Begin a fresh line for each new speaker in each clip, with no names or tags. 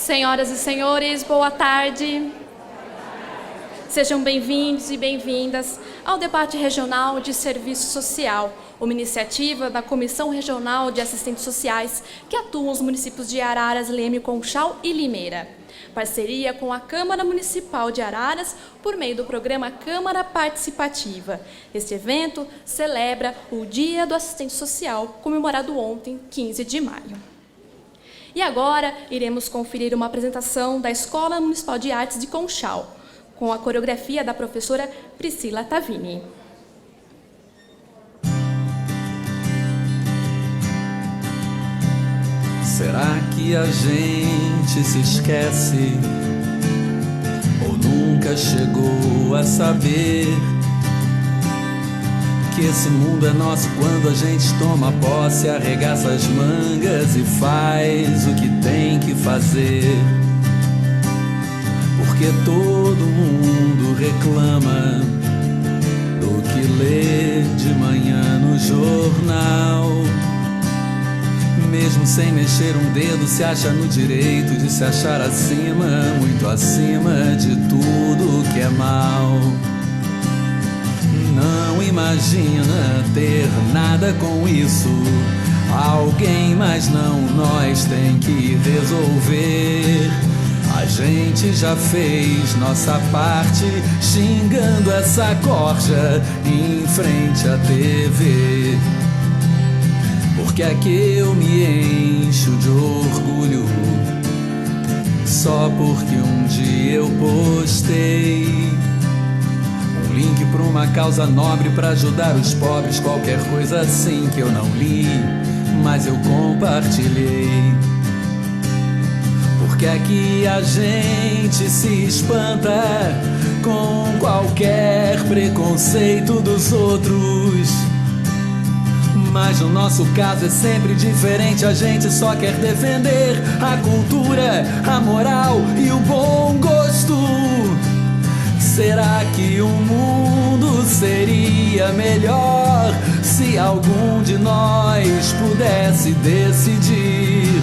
Senhoras e senhores, boa tarde. Sejam bem-vindos e bem-vindas ao debate regional de serviço social, uma iniciativa da Comissão Regional de Assistentes Sociais que atua nos municípios de Araras, Leme, Conchal e Limeira. Parceria com a Câmara Municipal de Araras por meio do programa Câmara Participativa. Este evento celebra o Dia do Assistente Social, comemorado ontem, 15 de maio. E agora iremos conferir uma apresentação da Escola Municipal de Artes de Conchal, com a coreografia da professora Priscila Tavini.
Será que a gente se esquece ou nunca chegou a saber que esse mundo é nosso quando a gente toma posse, arregaça as mangas e faz o que tem que fazer? Porque todo mundo reclama do que lê de manhã no jornal. Mesmo sem mexer um dedo, se acha no direito de se achar acima, muito acima de tudo que é mal. Não imagina ter nada com isso. Alguém, mas não nós, tem que resolver. A gente já fez nossa parte, xingando essa corja em frente à TV. Porque é que eu me encho de orgulho só porque um dia eu postei um link para uma causa nobre para ajudar os pobres, qualquer coisa assim que eu não li, mas eu compartilhei. Porque é que a gente se espanta com qualquer preconceito dos outros? Mas no nosso caso é sempre diferente. A gente só quer defender a cultura, a moral e o bom gosto. Será que o mundo seria melhor se algum de nós pudesse decidir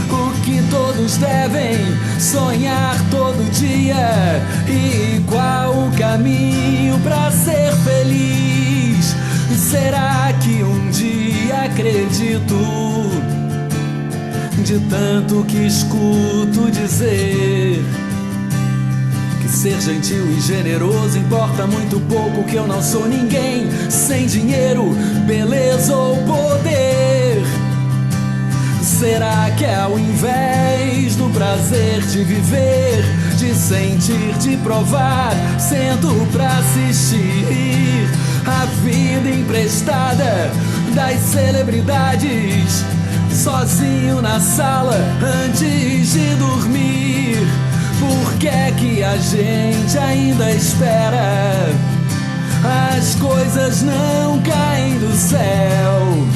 o que todos devem sonhar todo dia e qual o caminho para ser feliz? Será que um dia acredito, de tanto que escuto dizer, que ser gentil e generoso importa muito pouco, que eu não sou ninguém sem dinheiro, beleza ou poder? Será que é ao invés do prazer de viver, de sentir, de provar, sento pra assistir a vida emprestada das celebridades, sozinho na sala antes de dormir? Por que é que a gente ainda espera? As coisas não caem do céu.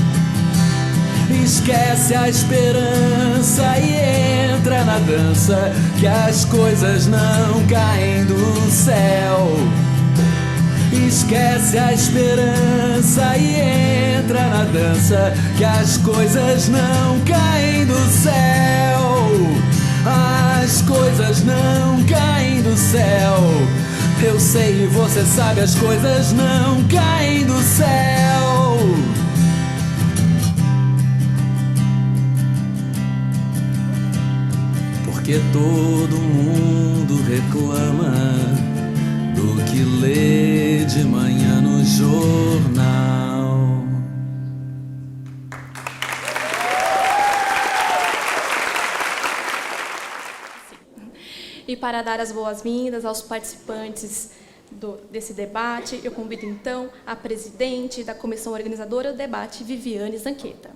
Esquece a esperança e entra na dança, que as coisas não caem do céu. Esquece a esperança e entra na dança, que as coisas não caem do céu. As coisas não caem do céu. Eu sei e você sabe, as coisas não caem do céu. Porque todo mundo reclama do que lê de manhã no jornal.
E para dar as boas-vindas aos participantes desse debate, eu convido então a presidente da comissão organizadora do debate, Viviane Zanqueta.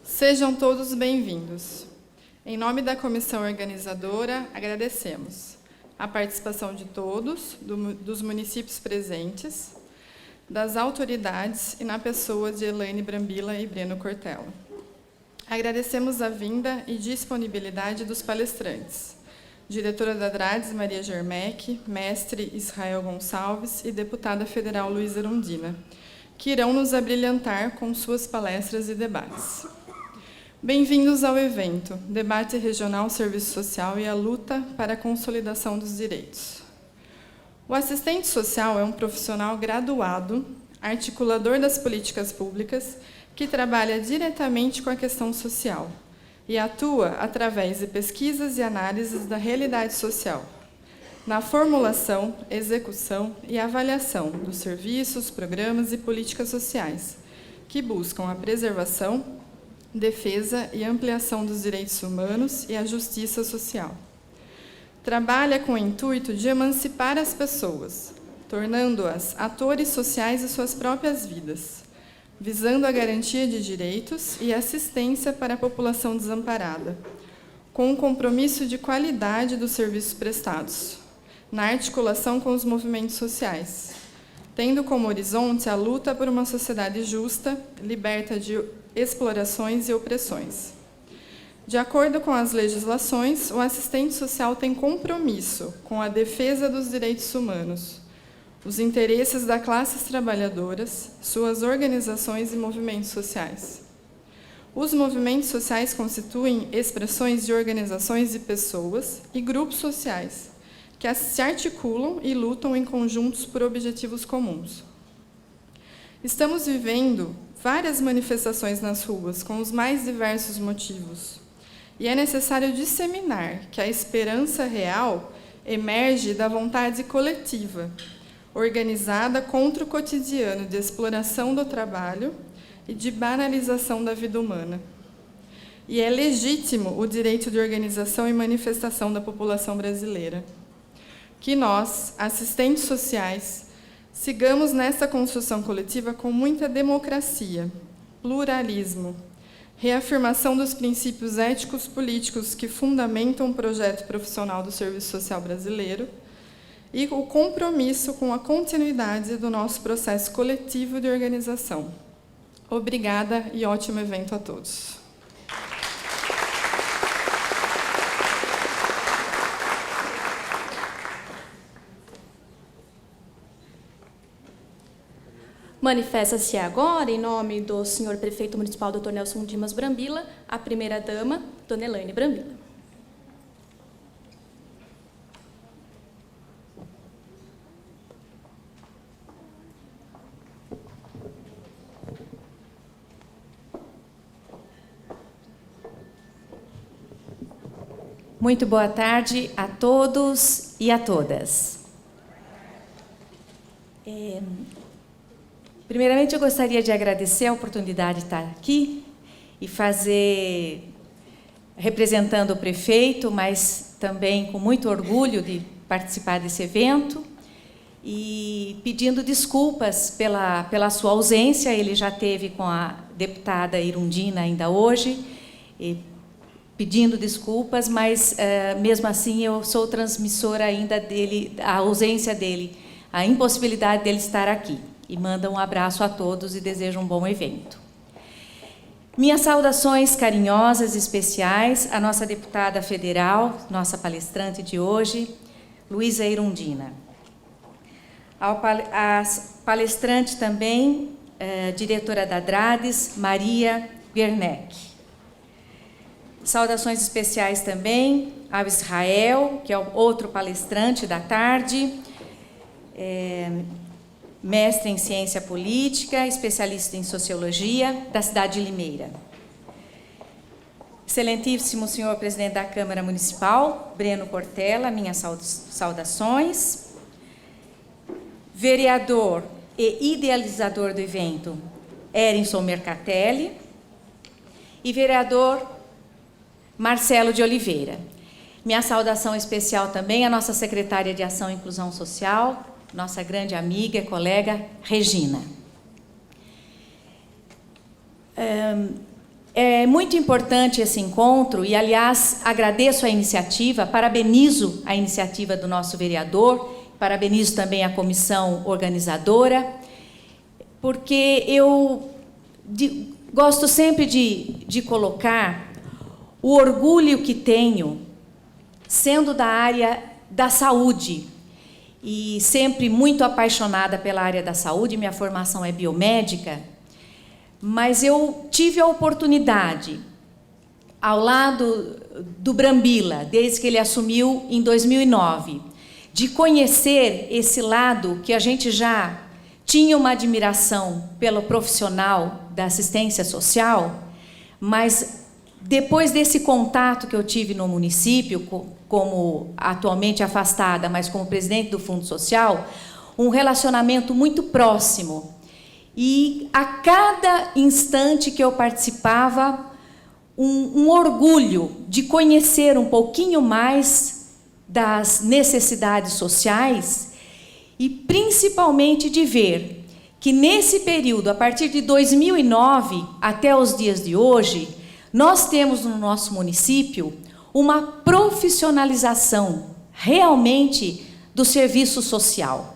Sejam todos bem-vindos. Em nome da comissão organizadora, agradecemos a participação de todos, dos municípios presentes, das autoridades e na pessoa de Elaine Brambila e Breno Cortella. Agradecemos a vinda e disponibilidade dos palestrantes, diretora da Drades, Maria Germec, mestre Israel Gonçalves e deputada federal Luísa Erundina, que irão nos abrilhantar com suas palestras e debates. Bem-vindos ao evento Debate Regional Serviço Social e a Luta para a Consolidação dos Direitos. O assistente social é um profissional graduado, articulador das políticas públicas, que trabalha diretamente com a questão social e atua através de pesquisas e análises da realidade social, na formulação, execução e avaliação dos serviços, programas e políticas sociais, que buscam a preservação, defesa e ampliação dos direitos humanos e a justiça social. Trabalha com o intuito de emancipar as pessoas, tornando-as atores sociais de suas próprias vidas, visando a garantia de direitos e assistência para a população desamparada, com um compromisso de qualidade dos serviços prestados, na articulação com os movimentos sociais, tendo como horizonte a luta por uma sociedade justa, liberta de explorações e opressões. De acordo com as legislações, o assistente social tem compromisso com a defesa dos direitos humanos, os interesses das classes trabalhadoras, suas organizações e movimentos sociais. Os movimentos sociais constituem expressões de organizações de pessoas e grupos sociais que se articulam e lutam em conjuntos por objetivos comuns. Estamos vivendo várias manifestações nas ruas com os mais diversos motivos, e é necessário disseminar que a esperança real emerge da vontade coletiva, organizada contra o cotidiano de exploração do trabalho e de banalização da vida humana. E é legítimo o direito de organização e manifestação da população brasileira. Que nós, assistentes sociais, sigamos nessa construção coletiva com muita democracia, pluralismo, reafirmação dos princípios éticos políticos que fundamentam o projeto profissional do Serviço Social brasileiro e o compromisso com a continuidade do nosso processo coletivo de organização. Obrigada e ótimo evento a todos.
Manifesta-se agora, em nome do senhor prefeito municipal, Dr. Nelson Dimas Brambila, a primeira-dama, Dona Elaine Brambila.
Muito boa tarde a todos e a todas. Primeiramente, eu gostaria de agradecer a oportunidade de estar aqui e representando o prefeito, mas também com muito orgulho de participar desse evento e pedindo desculpas pela sua ausência. Ele já esteve com a deputada Erundina ainda hoje, pedindo desculpas, mas mesmo assim eu sou transmissora ainda dele, a ausência dele, a impossibilidade dele estar aqui. E manda um abraço a todos e desejo um bom evento. Minhas saudações carinhosas e especiais à nossa deputada federal, nossa palestrante de hoje, Luísa Erundina. A palestrante também, diretora da Drades, Maria Germec. Saudações especiais também ao Israel, que é o outro palestrante da tarde, mestre em ciência política, especialista em sociologia, da cidade de Limeira. Excelentíssimo senhor presidente da Câmara Municipal, Breno Portela, minhas saudações. Vereador e idealizador do evento, Erinson Mercatelli. E vereador Marcelo de Oliveira. Minha saudação especial também à nossa secretária de Ação e Inclusão Social, nossa grande amiga e colega, Regina. É muito importante esse encontro e, aliás, agradeço a iniciativa, parabenizo a iniciativa do nosso vereador, parabenizo também a comissão organizadora, porque eu gosto sempre de colocar o orgulho que tenho sendo da área da saúde e sempre muito apaixonada pela área da saúde, minha formação é biomédica, mas eu tive a oportunidade, ao lado do Brambila, desde que ele assumiu em 2009, de conhecer esse lado que a gente já tinha uma admiração pelo profissional da assistência social, mas depois desse contato que eu tive no município, como atualmente afastada, mas como presidente do Fundo Social, um relacionamento muito próximo. E a cada instante que eu participava, um orgulho de conhecer um pouquinho mais das necessidades sociais e principalmente de ver que nesse período, a partir de 2009 até os dias de hoje, nós temos no nosso município uma profissionalização realmente do serviço social.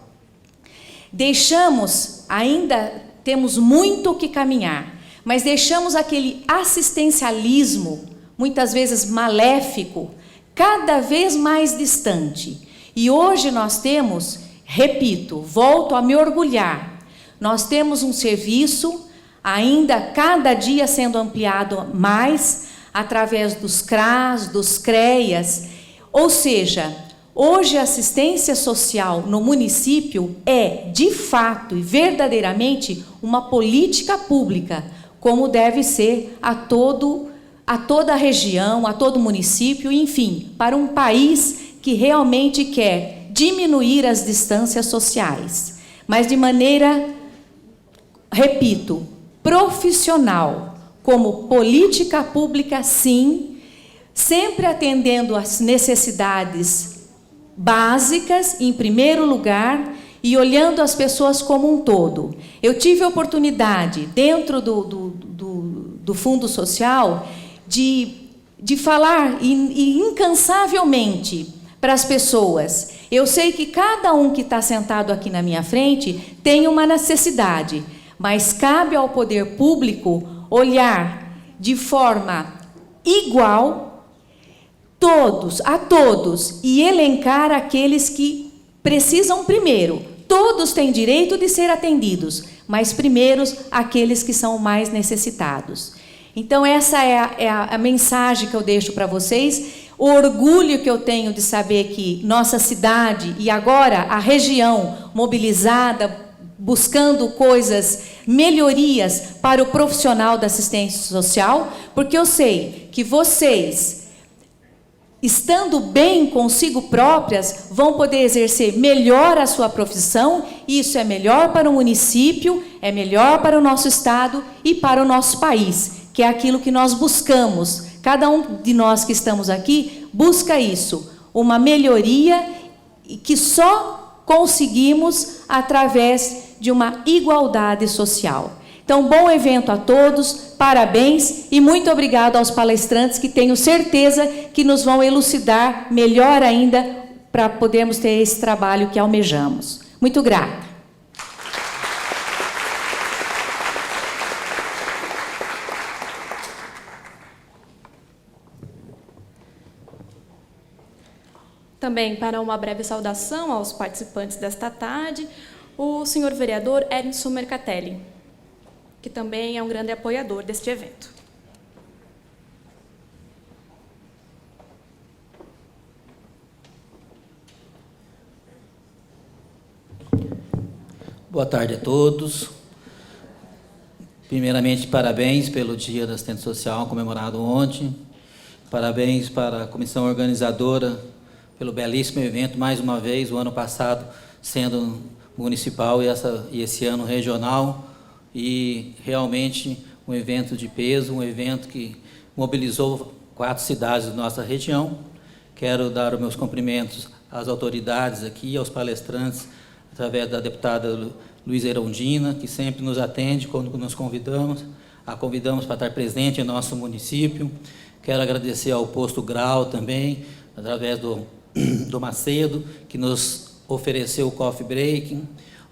Ainda temos muito o que caminhar, mas deixamos aquele assistencialismo, muitas vezes maléfico, cada vez mais distante. E hoje nós temos, repito, volto a me orgulhar, nós temos um serviço ainda cada dia sendo ampliado mais, através dos CRAS, dos CREAS, ou seja, hoje a assistência social no município é, de fato e verdadeiramente, uma política pública, como deve ser a toda a região, a todo município, enfim, para um país que realmente quer diminuir as distâncias sociais, mas de maneira, repito, profissional, como política pública, sim, sempre atendendo às necessidades básicas, em primeiro lugar, e olhando as pessoas como um todo. Eu tive a oportunidade, dentro do Fundo Social, de falar e incansavelmente para as pessoas. Eu sei que cada um que está sentado aqui na minha frente tem uma necessidade, mas cabe ao poder público olhar de forma igual a todos e elencar aqueles que precisam primeiro. Todos têm direito de ser atendidos, mas primeiros aqueles que são mais necessitados. Então essa é a mensagem que eu deixo para vocês, o orgulho que eu tenho de saber que nossa cidade e agora a região mobilizada, buscando melhorias para o profissional da assistência social, porque eu sei que vocês, estando bem consigo próprias, vão poder exercer melhor a sua profissão, e isso é melhor para o município, é melhor para o nosso estado e para o nosso país, que é aquilo que nós buscamos. Cada um de nós que estamos aqui busca isso, uma melhoria que só conseguimos através de uma igualdade social. Então, bom evento a todos, parabéns e muito obrigado aos palestrantes que tenho certeza que nos vão elucidar melhor ainda para podermos ter esse trabalho que almejamos. Muito grata.
Também, para uma breve saudação aos participantes desta tarde, o senhor vereador Erinson Mercatelli, que também é um grande apoiador deste evento.
Boa tarde a todos. Primeiramente, parabéns pelo Dia da Assistência Social, comemorado ontem. Parabéns para a comissão organizadora pelo belíssimo evento, mais uma vez, o ano passado sendo municipal e esse ano regional, e realmente um evento de peso, um evento que mobilizou 4 cidades da nossa região. Quero dar os meus cumprimentos às autoridades aqui, aos palestrantes, através da deputada Luísa Erundina, que sempre nos atende quando nos convidamos, a convidamos para estar presente em nosso município. Quero agradecer ao Posto Grau também, através do Macedo, que nos ofereceu o coffee break,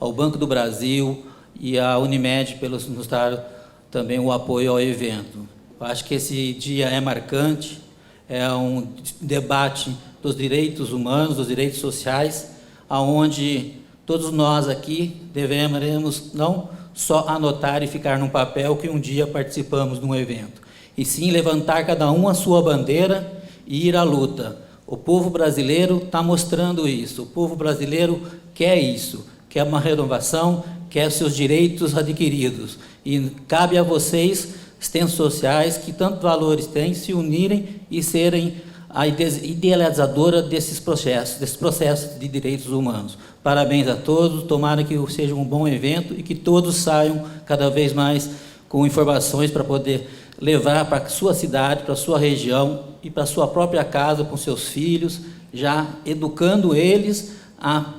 ao Banco do Brasil e à Unimed pelos nos dar também o apoio ao evento. Eu acho que esse dia é marcante, é um debate dos direitos humanos, dos direitos sociais, aonde todos nós aqui devemos não só anotar e ficar num papel que um dia participamos de um evento, e sim levantar cada um a sua bandeira e ir à luta. O povo brasileiro está mostrando isso, o povo brasileiro quer isso, quer uma renovação, quer seus direitos adquiridos. E cabe a vocês, assistentes sociais, que tantos valores têm, se unirem e serem a idealizadora desses processos de direitos humanos. Parabéns a todos, tomara que seja um bom evento e que todos saiam cada vez mais com informações para poder levar para a sua cidade, para a sua região e para a sua própria casa com seus filhos, já educando eles a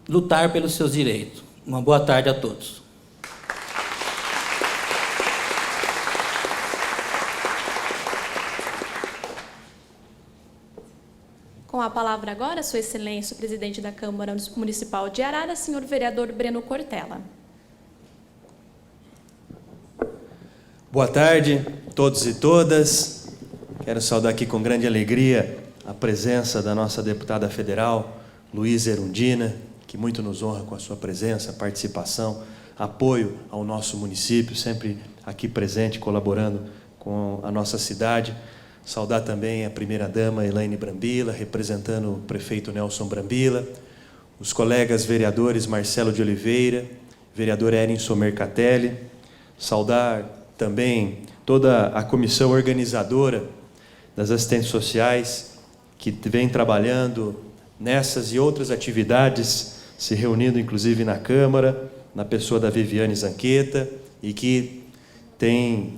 lutar pelos seus direitos. Uma boa tarde a todos.
Com a palavra agora, Sua Excelência, o presidente da Câmara Municipal de Araras, senhor vereador Breno Cortella.
Boa tarde a todos e todas. Quero saudar aqui com grande alegria a presença da nossa deputada federal, Luísa Erundina, que muito nos honra com a sua presença, participação, apoio ao nosso município, sempre aqui presente, colaborando com a nossa cidade. Saudar também a primeira-dama Elaine Brambila, representando o prefeito Nelson Brambila, os colegas vereadores Marcelo de Oliveira, vereador Erinson Mercatelli. Saudar também toda a comissão organizadora das assistentes sociais, que vem trabalhando nessas e outras atividades, se reunindo inclusive na Câmara, na pessoa da Viviane Zanqueta, e que tem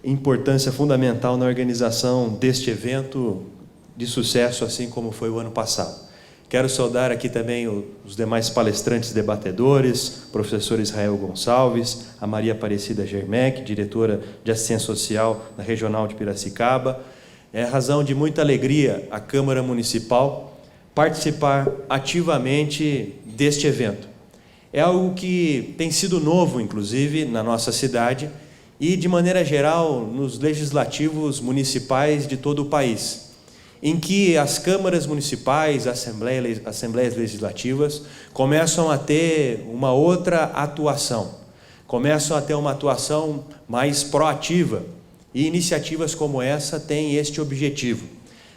importância fundamental na organização deste evento de sucesso, assim como foi o ano passado. Quero saudar aqui também os demais palestrantes debatedores, professor Israel Gonçalves, a Maria Aparecida Germec, diretora de Assistência Social da Regional de Piracicaba. É razão de muita alegria a Câmara Municipal participar ativamente deste evento. É algo que tem sido novo, inclusive, na nossa cidade, e, de maneira geral, nos legislativos municipais de todo o país, em que as câmaras municipais, assembleias legislativas, começam a ter uma outra atuação, começam a ter uma atuação mais proativa, e iniciativas como essa têm este objetivo,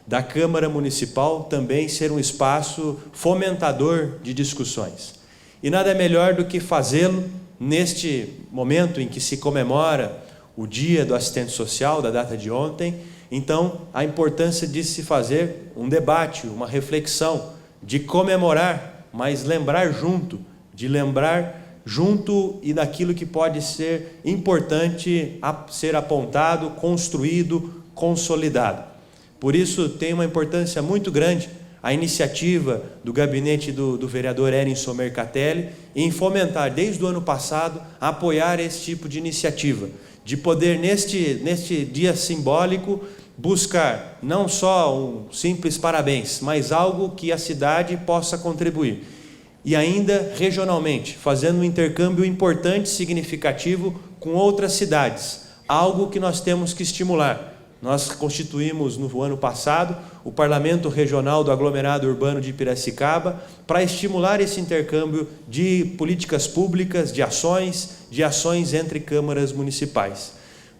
da Câmara Municipal também ser um espaço fomentador de discussões. E nada melhor do que fazê-lo neste momento em que se comemora o Dia do Assistente Social, da data de ontem. Então, a importância de se fazer um debate, uma reflexão, de comemorar, mas lembrar junto, e daquilo que pode ser importante a ser apontado, construído, consolidado. Por isso, tem uma importância muito grande a iniciativa do gabinete do vereador Erinson Mercatelli em fomentar, desde o ano passado, apoiar esse tipo de iniciativa, de poder, neste dia simbólico, buscar não só um simples parabéns, mas algo que a cidade possa contribuir. E ainda regionalmente, fazendo um intercâmbio importante, significativo com outras cidades, algo que nós temos que estimular. Nós constituímos no ano passado o Parlamento Regional do Aglomerado Urbano de Piracicaba para estimular esse intercâmbio de políticas públicas, de ações entre câmaras municipais.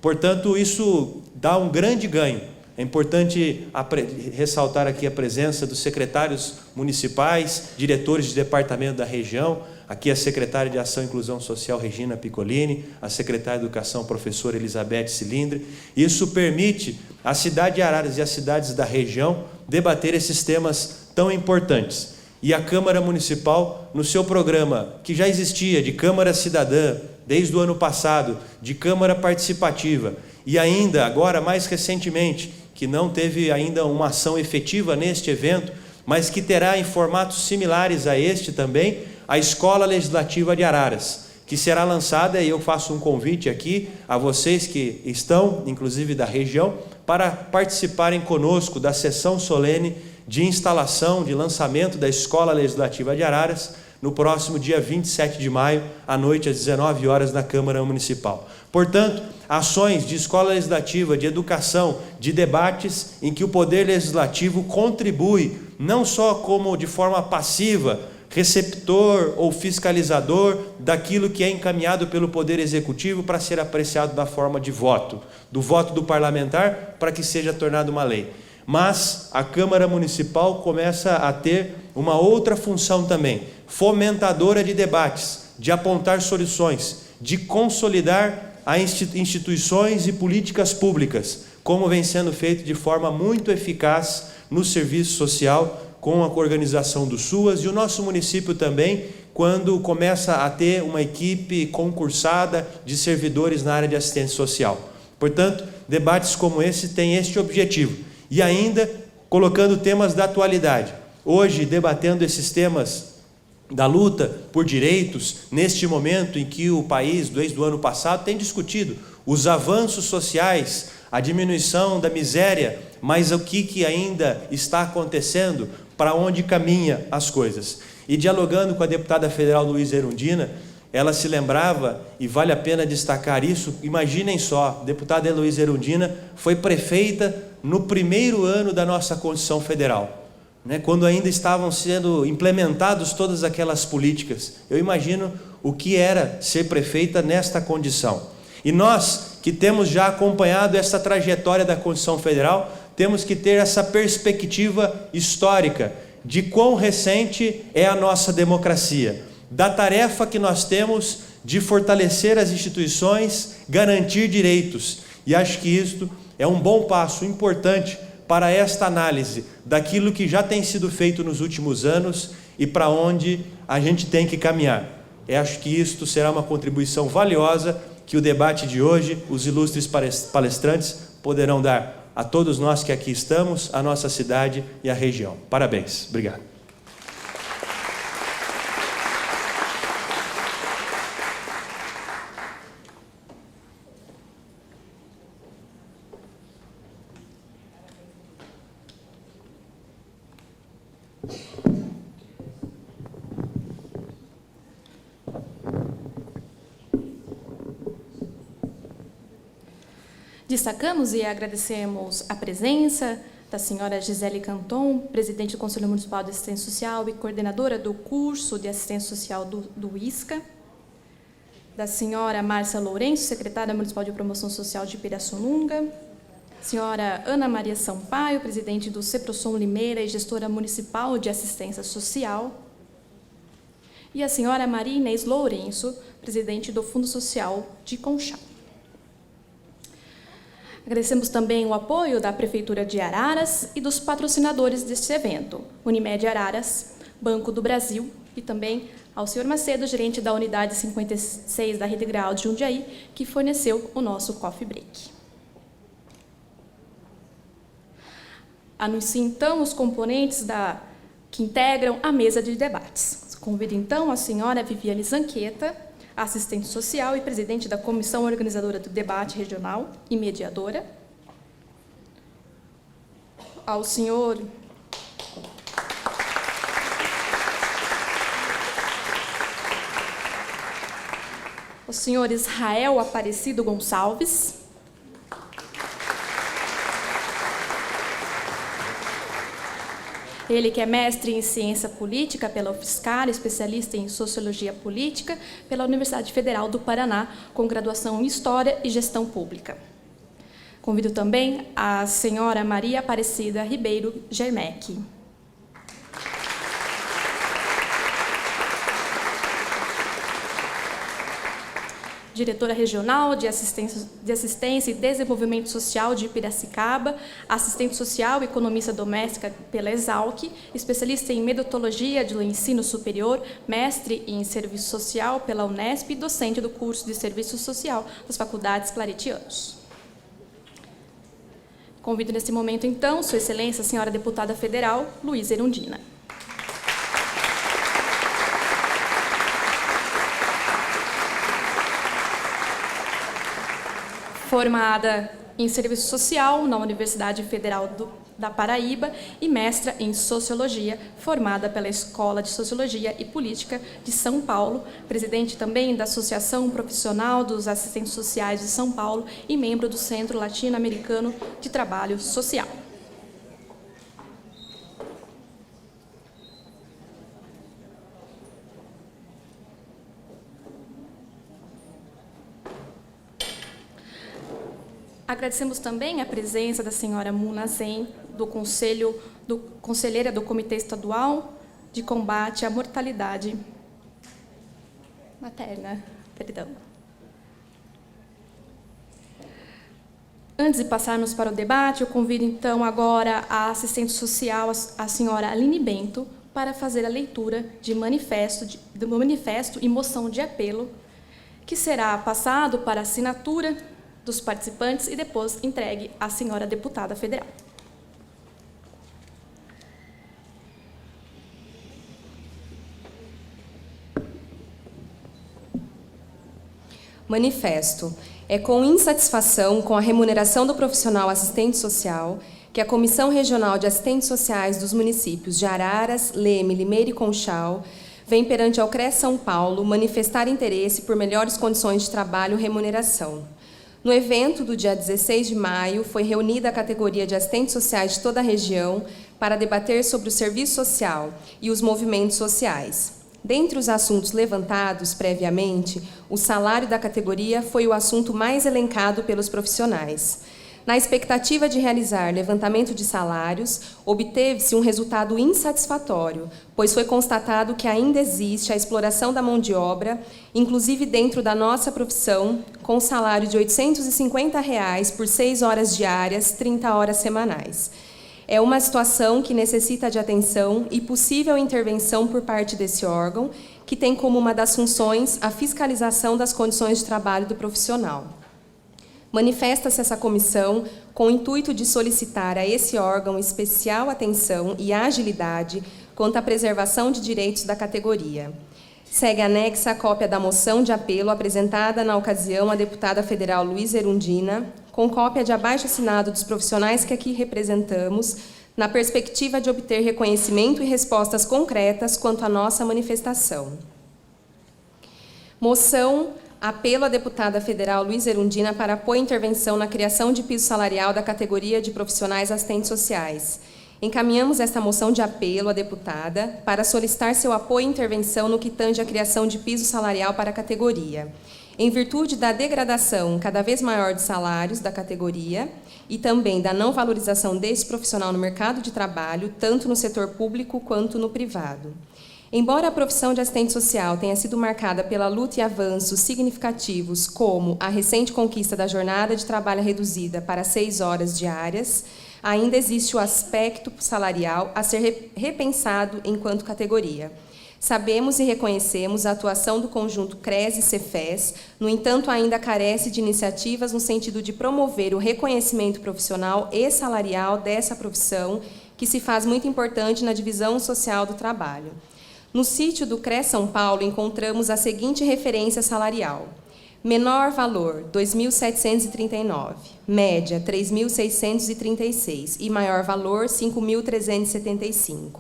Portanto, isso dá um grande ganho. É importante ressaltar aqui a presença dos secretários municipais, diretores de departamento da região, aqui a secretária de Ação e Inclusão Social, Regina Piccolini, a secretária de Educação, professora Elizabeth Cilindre. Isso permite a cidade de Araras e as cidades da região debater esses temas tão importantes. E a Câmara Municipal, no seu programa, que já existia, de Câmara Cidadã, desde o ano passado, de Câmara Participativa, e ainda, agora, mais recentemente, que não teve ainda uma ação efetiva neste evento, mas que terá em formatos similares a este também, a Escola Legislativa de Araras, que será lançada, e eu faço um convite aqui a vocês que estão, inclusive da região, para participarem conosco da sessão solene de instalação, de lançamento da Escola Legislativa de Araras, no próximo dia 27 de maio, à noite, às 19 horas, na Câmara Municipal. Portanto, ações de escola legislativa, de educação, de debates em que o Poder Legislativo contribui, não só como de forma passiva, receptor ou fiscalizador daquilo que é encaminhado pelo Poder Executivo para ser apreciado na forma de voto, do voto do parlamentar para que seja tornado uma lei. Mas a Câmara Municipal começa a ter uma outra função também, fomentadora de debates, de apontar soluções, de consolidar a instituições e políticas públicas, como vem sendo feito de forma muito eficaz no serviço social, com a organização do SUAS, e o nosso município também, quando começa a ter uma equipe concursada de servidores na área de assistência social. Portanto, debates como esse têm este objetivo. E ainda colocando temas da atualidade. Hoje, debatendo esses temas da luta por direitos, neste momento em que o país, desde o ano passado, tem discutido os avanços sociais, a diminuição da miséria, mas o que ainda está acontecendo, para onde caminha as coisas. E dialogando com a deputada federal Luísa Erundina, ela se lembrava, e vale a pena destacar isso, imaginem só, a deputada Luísa Erundina foi prefeita no primeiro ano da nossa Constituição Federal, quando ainda estavam sendo implementadas todas aquelas políticas. Eu imagino o que era ser prefeita nesta condição. E nós, que temos já acompanhado essa trajetória da Constituição Federal, temos que ter essa perspectiva histórica de quão recente é a nossa democracia, da tarefa que nós temos de fortalecer as instituições, garantir direitos. E acho que isto é um bom passo importante para esta análise daquilo que já tem sido feito nos últimos anos e para onde a gente tem que caminhar. Eu acho que isto será uma contribuição valiosa que o debate de hoje, os ilustres palestrantes, poderão dar a todos nós que aqui estamos, a nossa cidade e a região. Parabéns. Obrigado.
Destacamos e agradecemos a presença da senhora Gisele Canton, presidente do Conselho Municipal de Assistência Social e coordenadora do curso de Assistência Social do ISCA, da senhora Márcia Lourenço, secretária municipal de Promoção Social de Pirassununga, senhora Ana Maria Sampaio, presidente do CEPROSOM Limeira e gestora municipal de Assistência Social, e a senhora Maria Inês Lourenço, presidente do Fundo Social de Conchal. Agradecemos também o apoio da Prefeitura de Araras e dos patrocinadores deste evento, Unimed Araras, Banco do Brasil e também ao senhor Macedo, gerente da Unidade 56 da Rede Grau de Jundiaí, que forneceu o nosso coffee break. Anuncio, então, os componentes que integram a mesa de debates. Convido, então, a senhora Viviane Zanqueta, assistente social e presidente da comissão organizadora do debate regional e mediadora, ao senhor Israel Aparecido Gonçalves, ele que é mestre em Ciência Política pela UFSCar, especialista em Sociologia Política pela Universidade Federal do Paraná, com graduação em História e Gestão Pública. Convido também a senhora Maria Aparecida Ribeiro Germec. Diretora Regional de Assistência e Desenvolvimento Social de Piracicaba, assistente social e economista doméstica pela Exalc, especialista em metodologia do ensino superior, mestre em serviço social pela Unesp e docente do curso de serviço social das faculdades claretianos. Convido nesse momento, então, Sua Excelência, a senhora deputada federal, Luísa Erundina. Formada em Serviço Social na Universidade Federal da Paraíba e mestra em Sociologia, formada pela Escola de Sociologia e Política de São Paulo, presidente também da Associação Profissional dos Assistentes Sociais de São Paulo e membro do Centro Latino-Americano de Trabalho Social. Agradecemos também a presença da senhora Muna Zen, conselheira do Comitê Estadual de Combate à Mortalidade Materna. Perdão. Antes de passarmos para o debate, eu convido então agora a assistente social, a senhora Aline Bento, para fazer a leitura do manifesto e moção de apelo, que será passado para assinatura dos participantes e depois entregue à senhora deputada federal.
Manifesto. É com insatisfação com a remuneração do profissional assistente social que a Comissão Regional de Assistentes Sociais dos municípios de Araras, Leme, Limeira e Conchal vem perante ao CRES São Paulo manifestar interesse por melhores condições de trabalho e remuneração. No evento do dia 16 de maio, foi reunida a categoria de assistentes sociais de toda a região para debater sobre o serviço social e os movimentos sociais. Dentre os assuntos levantados previamente, o salário da categoria foi o assunto mais elencado pelos profissionais. Na expectativa de realizar levantamento de salários, obteve-se um resultado insatisfatório, pois foi constatado que ainda existe a exploração da mão de obra, inclusive dentro da nossa profissão, com salário de R$ 850 por 6 horas diárias, 30 horas semanais. É uma situação que necessita de atenção e possível intervenção por parte desse órgão, que tem como uma das funções a fiscalização das condições de trabalho do profissional. Manifesta-se essa comissão com o intuito de solicitar a esse órgão especial atenção e agilidade quanto à preservação de direitos da categoria. Segue anexa a cópia da moção de apelo apresentada na ocasião à deputada federal Luísa Erundina, com cópia de abaixo-assinado dos profissionais que aqui representamos, na perspectiva de obter reconhecimento e respostas concretas quanto à nossa manifestação. Moção. Apelo à deputada federal Luísa Erundina para apoio e intervenção na criação de piso salarial da categoria de profissionais assistentes sociais. Encaminhamos esta moção de apelo à deputada para solicitar seu apoio e intervenção no que tange à criação de piso salarial para a categoria, em virtude da degradação cada vez maior de salários da categoria e também da não valorização desse profissional no mercado de trabalho, tanto no setor público quanto no privado. Embora a profissão de assistente social tenha sido marcada pela luta e avanços significativos, como a recente conquista da jornada de trabalho reduzida para 6 horas diárias, ainda existe o aspecto salarial a ser repensado enquanto categoria. Sabemos e reconhecemos a atuação do conjunto CRES e Cefes, no entanto, ainda carece de iniciativas no sentido de promover o reconhecimento profissional e salarial dessa profissão, que se faz muito importante na divisão social do trabalho. No sítio do CRES São Paulo, encontramos a seguinte referência salarial. Menor valor, R$ 2.739. Média, R$ 3.636. E maior valor, R$ 5.375.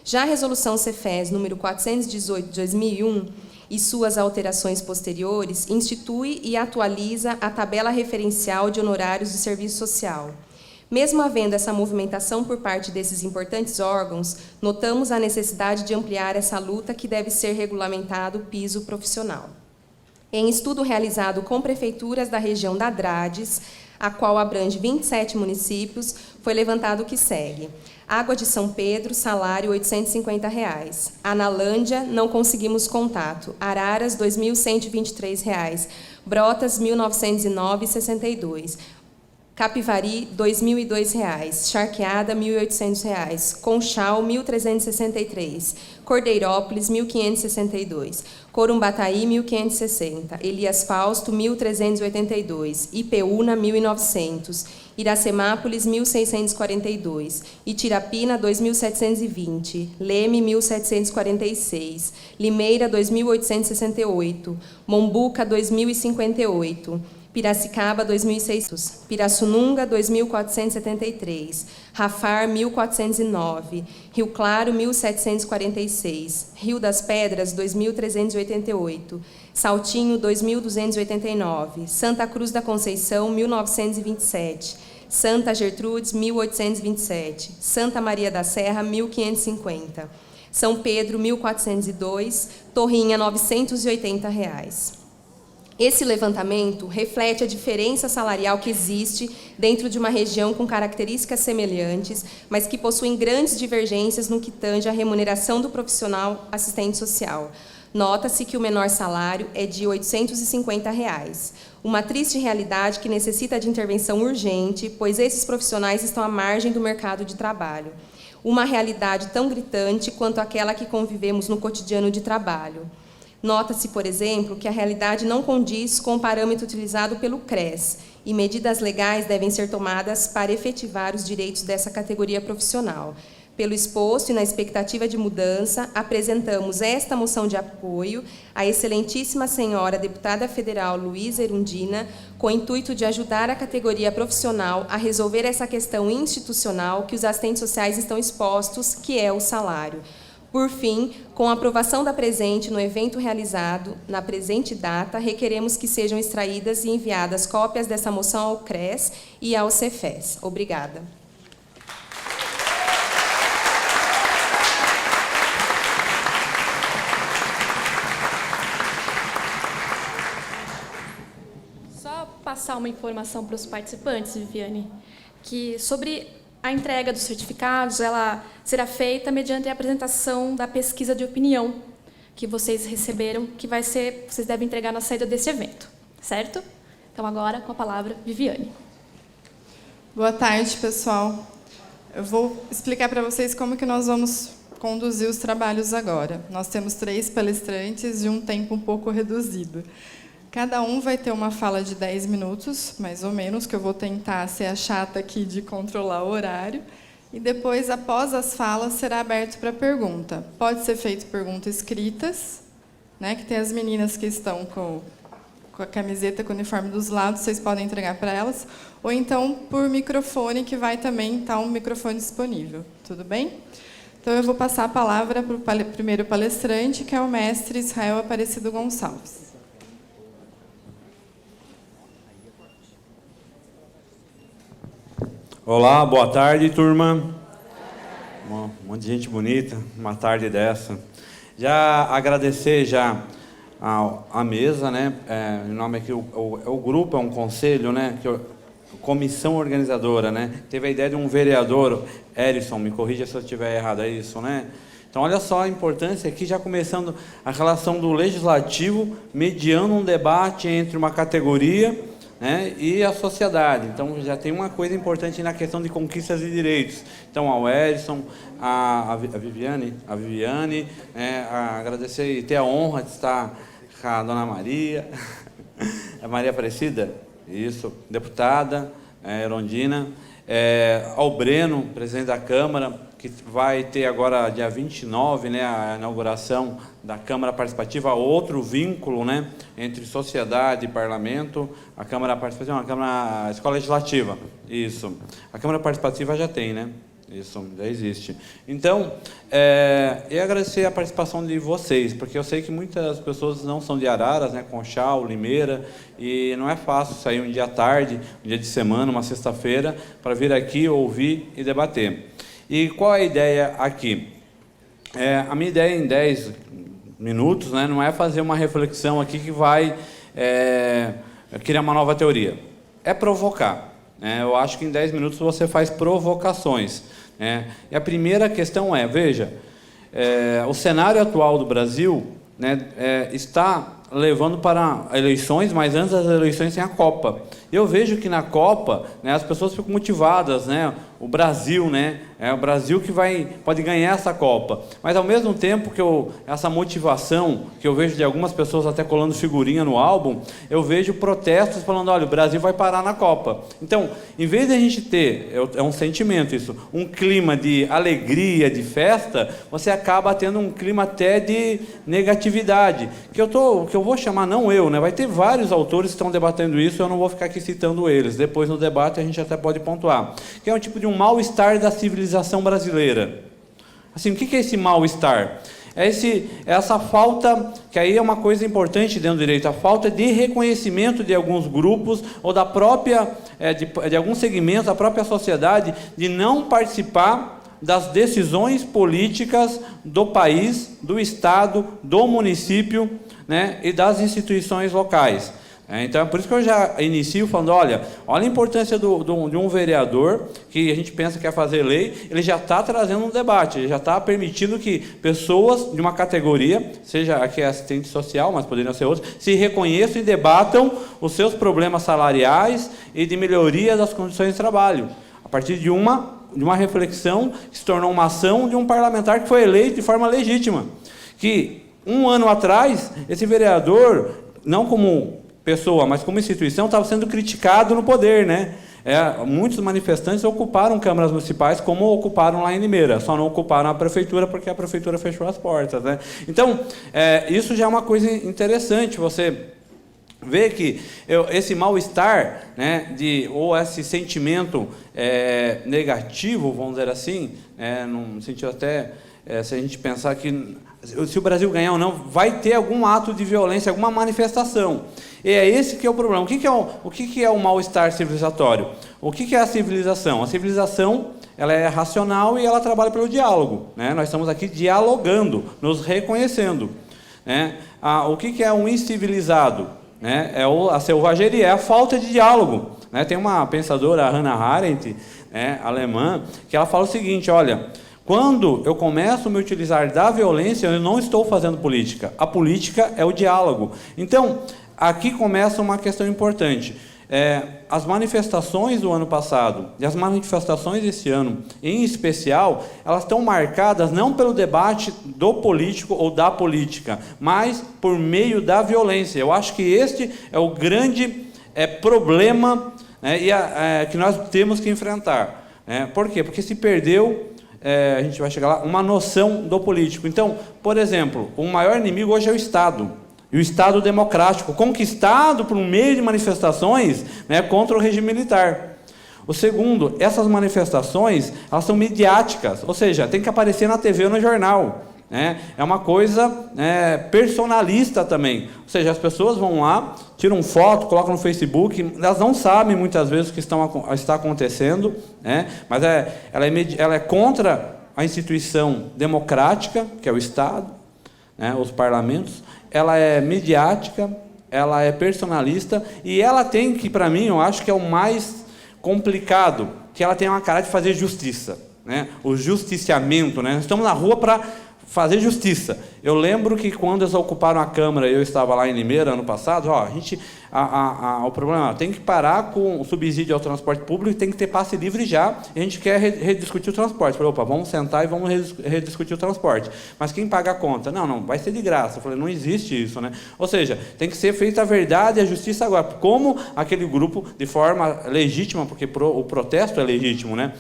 Já a Resolução Cefes número 418 de 2001 e suas alterações posteriores institui e atualiza a tabela referencial de honorários de serviço social. Mesmo havendo essa movimentação por parte desses importantes órgãos, notamos a necessidade de ampliar essa luta que deve ser regulamentado o piso profissional. Em estudo realizado com prefeituras da região da Drades, a qual abrange 27 municípios, foi levantado o que segue. Água de São Pedro, salário R$ 850. Analândia, não conseguimos contato. Araras, R$ 2.123. Brotas, R$ 1.909,62. Capivari, R$ 2.002. Charqueada, R$ 1.800. Conchal, R$ 1.363. Cordeirópolis, R$ 1.562. Corumbataí, R$ 1.560. Elias Fausto, R$ 1.382. Ipeúna, R$ 1.900. Iracemápolis, R$ 1.642. Itirapina, R$ 2.720. Leme, R$ 1.746. Limeira, R$ 2.868. Mombuca, R$ 2.058. Piracicaba, 2.600. Pirassununga, 2.473. Rafar, 1.409. Rio Claro, 1.746. Rio das Pedras, 2.388. Saltinho, 2.289. Santa Cruz da Conceição, 1.927. Santa Gertrudes, 1.827. Santa Maria da Serra, 1.550. São Pedro, 1.402. Torrinha, R$ 980. Esse levantamento reflete a diferença salarial que existe dentro de uma região com características semelhantes, mas que possuem grandes divergências no que tange à remuneração do profissional assistente social. Nota-se que o menor salário é de R$ 850. Uma triste realidade que necessita de intervenção urgente, pois esses profissionais estão à margem do mercado de trabalho. Uma realidade tão gritante quanto aquela que convivemos no cotidiano de trabalho. Nota-se, por exemplo, que a realidade não condiz com o parâmetro utilizado pelo CRES, e medidas legais devem ser tomadas para efetivar os direitos dessa categoria profissional. Pelo exposto e na expectativa de mudança, apresentamos esta moção de apoio à excelentíssima senhora deputada federal Luísa Erundina, com o intuito de ajudar a categoria profissional a resolver essa questão institucional que os assistentes sociais estão expostos, que é o salário. Por fim, com a aprovação da presente no evento realizado na presente data, requeremos que sejam extraídas e enviadas cópias dessa moção ao CRES e ao Cefes. Obrigada.
Só passar uma informação para os participantes, Viviane, que sobre a entrega dos certificados, ela será feita mediante a apresentação da pesquisa de opinião que vocês receberam, que vocês devem entregar na saída desse evento, certo? Então, agora, com a palavra, Viviane.
Boa tarde, pessoal. Eu vou explicar para vocês como que nós vamos conduzir os trabalhos agora. Nós temos 3 palestrantes e um tempo um pouco reduzido. Cada um vai ter uma fala de 10 minutos, mais ou menos, que eu vou tentar ser a chata aqui de controlar o horário. E depois, após as falas, será aberto para pergunta. Pode ser feito perguntas escritas, né, que tem as meninas que estão com a camiseta, com o uniforme dos lados, vocês podem entregar para elas. Ou então, por microfone, que vai também estar um microfone disponível. Tudo bem? Então, eu vou passar a palavra para o primeiro palestrante, que é o mestre Israel Aparecido Gonçalves.
Olá, boa tarde, turma. Um monte de gente bonita, uma tarde dessa. Já agradecer já a mesa, né? Em nome aqui, o grupo é um conselho, né? Comissão organizadora, né? Teve a ideia de um vereador, Erison, me corrija se eu estiver errado, é isso, né? Então, olha só a importância aqui, já começando a relação do legislativo, mediando um debate entre uma categoria, né, e a sociedade. Então, já tem uma coisa importante na questão de conquistas e direitos. Então, ao Edson, a Viviane, agradecer e ter a honra de estar com a dona Maria, a Maria Aparecida, isso, deputada, Erundina, ao Breno, presidente da Câmara, que vai ter agora, dia 29, né, a inauguração da Câmara Participativa, outro vínculo, né, entre sociedade e parlamento. A Câmara Participativa é uma Câmara, a Escola Legislativa, isso. A Câmara Participativa já tem, né? Isso, já existe. Então, eu agradecer a participação de vocês, porque eu sei que muitas pessoas não são de Araras, né, Conchal, Limeira, e não é fácil sair um dia à tarde, um dia de semana, uma sexta-feira, para vir aqui ouvir e debater. E qual é a ideia aqui? A minha ideia em 10 minutos, né, não é fazer uma reflexão aqui que vai criar uma nova teoria. É provocar. Eu acho que em 10 minutos você faz provocações. E a primeira questão veja, o cenário atual do Brasil, né, está levando para eleições, mas antes das eleições tem a Copa. Eu vejo que na Copa, né, as pessoas ficam motivadas, né, o Brasil, né? É o Brasil que pode ganhar essa Copa. Mas, ao mesmo tempo que essa motivação, que eu vejo de algumas pessoas até colando figurinha no álbum, eu vejo protestos falando, olha, o Brasil vai parar na Copa. Então, em vez de a gente ter, é um sentimento isso, um clima de alegria, de festa, você acaba tendo um clima até de negatividade. Que eu vou chamar, não eu, né? Vai ter vários autores que estão debatendo isso, eu não vou ficar aqui citando eles. Depois, no debate, a gente até pode pontuar. Que é um tipo de um mal-estar da civilização brasileira. Assim, o que é esse mal-estar? É essa falta, que aí é uma coisa importante dentro do direito, a falta de reconhecimento de alguns grupos ou da própria, de alguns segmentos da própria sociedade, de não participar das decisões políticas do país, do Estado, do município, né, e das instituições locais. Então, é por isso que eu já inicio falando, olha a importância de um vereador, que a gente pensa que quer fazer lei, ele já está trazendo um debate, ele já está permitindo que pessoas de uma categoria, seja aqui assistente social, mas poderiam ser outros, se reconheçam e debatam os seus problemas salariais e de melhoria das condições de trabalho, a partir de uma reflexão que se tornou uma ação de um parlamentar que foi eleito de forma legítima. Que, um ano atrás, esse vereador, não como pessoa, mas como instituição, estava sendo criticado no poder, né? Muitos manifestantes ocuparam câmaras municipais, como ocuparam lá em Limeira, só não ocuparam a prefeitura porque a prefeitura fechou as portas, né? Então, isso já é uma coisa interessante, você vê que esse mal-estar, né, ou esse sentimento negativo, vamos dizer assim, num sentido até, se a gente pensar que se o Brasil ganhar ou não, vai ter algum ato de violência, alguma manifestação. E é esse que é o problema. O que é o mal-estar civilizatório? O que é a civilização? A civilização, ela é racional e ela trabalha pelo diálogo, né? Nós estamos aqui dialogando, nos reconhecendo, né? O que é um incivilizado? Né? A selvageria, é a falta de diálogo, né? Tem uma pensadora, Hannah Arendt, né, alemã, que ela fala o seguinte, olha, quando eu começo a me utilizar da violência, eu não estou fazendo política. A política é o diálogo. Então, aqui começa uma questão importante. As manifestações do ano passado e as manifestações desse ano, em especial, elas estão marcadas não pelo debate do político ou da política, mas por meio da violência. Eu acho que este é o grande problema, né, que nós temos que enfrentar. Por quê? Porque se perdeu, a gente vai chegar lá, uma noção do político. Então, por exemplo, o maior inimigo hoje é o Estado. E o Estado democrático, conquistado por meio de manifestações, né, contra o regime militar. O segundo, essas manifestações, elas são midiáticas, ou seja, tem que aparecer na TV ou no jornal. Né? É uma coisa personalista também. Ou seja, as pessoas vão lá, tiram foto, colocam no Facebook, elas não sabem muitas vezes o que está acontecendo, né? Mas ela é contra a instituição democrática, que é o Estado, né, os parlamentos, ela é midiática, ela é personalista, e ela tem que, para mim, eu acho que é o mais complicado, que ela tem uma cara de fazer justiça, né? O justiciamento, né? Nós estamos na rua para fazer justiça. Eu lembro que quando eles ocuparam a Câmara, eu estava lá em Limeira, ano passado, o problema tem que parar com o subsídio ao transporte público, tem que ter passe livre já, e a gente quer rediscutir o transporte. Eu falei, opa, vamos sentar e vamos rediscutir o transporte. Mas quem paga a conta? Não, vai ser de graça. Eu falei, não existe isso, né? Ou seja, tem que ser feita a verdade e a justiça agora. Como aquele grupo, de forma legítima, porque o protesto é legítimo, né?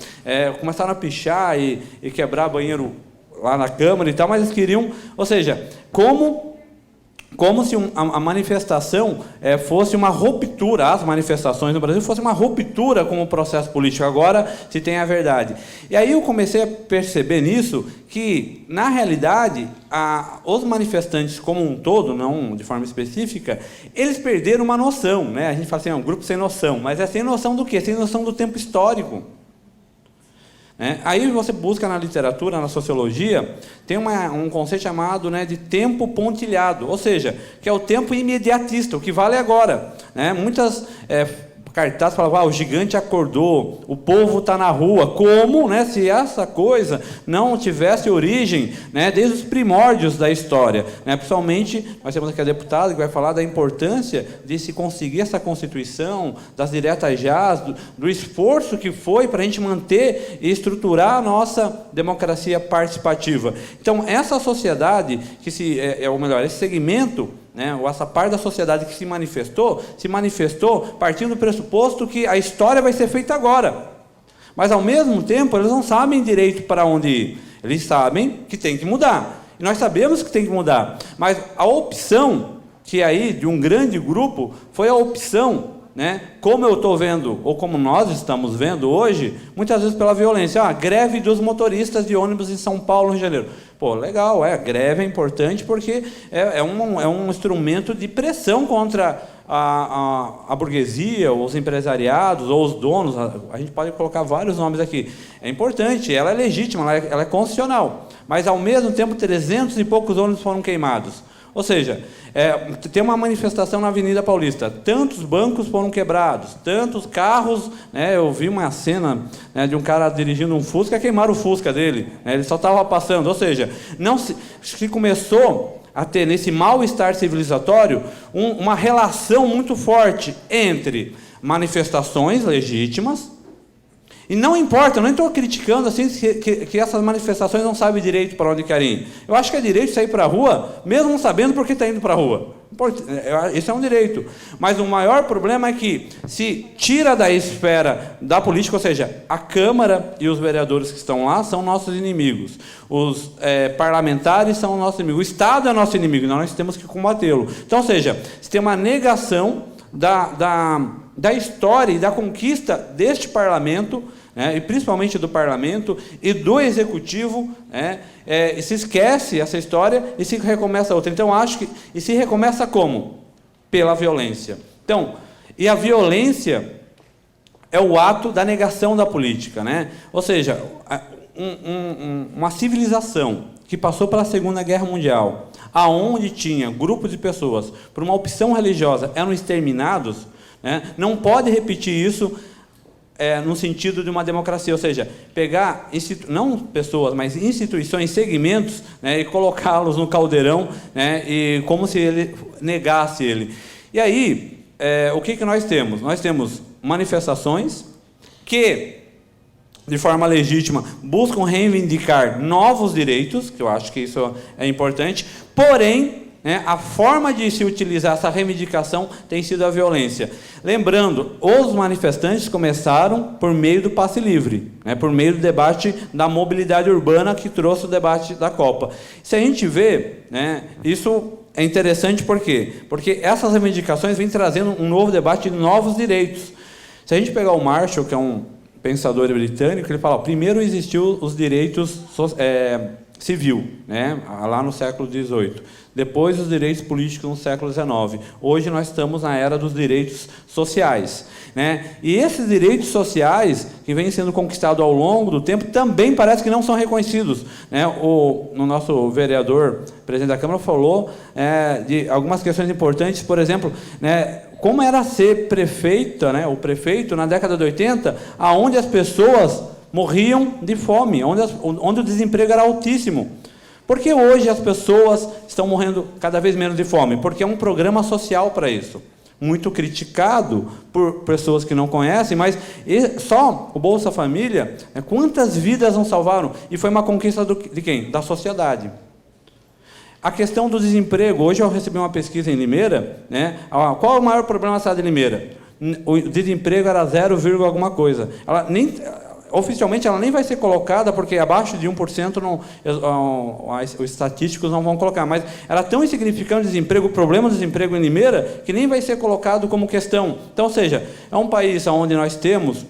Começaram a pichar e quebrar banheiro lá na Câmara e tal, mas eles queriam, ou seja, como se a manifestação fosse uma ruptura, as manifestações no Brasil fossem uma ruptura com o processo político, agora se tem a verdade. E aí eu comecei a perceber nisso que, na realidade, os manifestantes como um todo, não de forma específica, eles perderam uma noção, né? A gente fala assim, é um grupo sem noção, mas é sem noção do quê? Sem noção do tempo histórico. Aí você busca na literatura, na sociologia, tem um conceito chamado, né, de tempo pontilhado, ou seja, que é o tempo imediatista, o que vale agora. Muitas cartazes falavam, o gigante acordou, o povo está na rua. Como, né, se essa coisa não tivesse origem, né, desde os primórdios da história, né? Principalmente, nós temos aqui a deputada que vai falar da importância de se conseguir essa Constituição, das diretas já, do esforço que foi para a gente manter e estruturar a nossa democracia participativa. Então, essa sociedade, ou melhor, esse segmento, né, ou essa parte da sociedade que se manifestou partindo do pressuposto que a história vai ser feita agora. Mas, ao mesmo tempo, eles não sabem direito para onde ir. Eles sabem que tem que mudar. E nós sabemos que tem que mudar. Mas a opção, que aí, de um grande grupo, foi a opção, né, como eu estou vendo, ou como nós estamos vendo hoje, muitas vezes pela violência. Greve dos motoristas de ônibus em São Paulo, Rio de Janeiro. Pô, legal, a greve é importante porque é um instrumento de pressão contra a burguesia, ou os empresariados, ou os donos. A gente pode colocar vários nomes aqui. É importante, ela é legítima, ela é constitucional. Mas, ao mesmo tempo, 300 e poucos ônibus foram queimados. Ou seja, tem uma manifestação na Avenida Paulista, tantos bancos foram quebrados, tantos carros, né, eu vi uma cena, né, de um cara dirigindo um Fusca, queimaram o Fusca dele, né, ele só estava passando. Ou seja, se começou a ter, nesse mal-estar civilizatório, uma relação muito forte entre manifestações legítimas. E não importa, eu não estou criticando assim que essas manifestações não sabem direito para onde querem ir. Eu acho que é direito de sair para a rua, mesmo não sabendo por que está indo para a rua. Esse é um direito. Mas o maior problema é que se tira da esfera da política, ou seja, a Câmara e os vereadores que estão lá são nossos inimigos. Os parlamentares são nossos inimigos. O Estado é nosso inimigo, nós temos que combatê-lo. Então, ou seja, se tem uma negação da história e da conquista deste parlamento, né, e principalmente do parlamento e do executivo, né, e se esquece essa história e se recomeça outra. Então, acho que... E se recomeça como? Pela violência. Então, e a violência é o ato da negação da política, né? Ou seja, uma civilização que passou pela Segunda Guerra Mundial, aonde tinha grupos de pessoas, por uma opção religiosa, eram exterminados, né, não pode repetir isso no sentido de uma democracia, ou seja, pegar, não pessoas, mas instituições, segmentos, né, e colocá-los no caldeirão, né, e como se ele negasse ele. E aí, o que nós temos? Nós temos manifestações que, de forma legítima, buscam reivindicar novos direitos, que eu acho que isso é importante, porém, a forma de se utilizar essa reivindicação tem sido a violência. Lembrando, os manifestantes começaram por meio do passe livre, né, por meio do debate da mobilidade urbana que trouxe o debate da Copa. Se a gente vê, né, isso é interessante por quê? Porque essas reivindicações vêm trazendo um novo debate de novos direitos. Se a gente pegar o Marshall, que é um pensador britânico, ele fala, primeiro existiu os direitos civil, né, lá no século XVIII. Depois, os direitos políticos no século XIX. Hoje, nós estamos na era dos direitos sociais, né? E esses direitos sociais, que vêm sendo conquistados ao longo do tempo, também parece que não são reconhecidos, né? O nosso vereador, presidente da Câmara, falou de algumas questões importantes, por exemplo, né, como era ser prefeita, né, o prefeito, na década de 80, onde as pessoas morriam de fome, onde o desemprego era altíssimo. Por que hoje as pessoas estão morrendo cada vez menos de fome? Porque é um programa social para isso. Muito criticado por pessoas que não conhecem, mas só o Bolsa Família, quantas vidas não salvaram? E foi uma conquista de quem? Da sociedade. A questão do desemprego. Hoje eu recebi uma pesquisa em Limeira, né? Qual é o maior problema da cidade de Limeira? O desemprego era 0, alguma coisa. Oficialmente ela nem vai ser colocada, porque abaixo de 1% os estatísticos não vão colocar, mas ela é tão insignificante o desemprego, o problema do desemprego em Limeira, que nem vai ser colocado como questão. Então, ou seja, é um país onde nós temos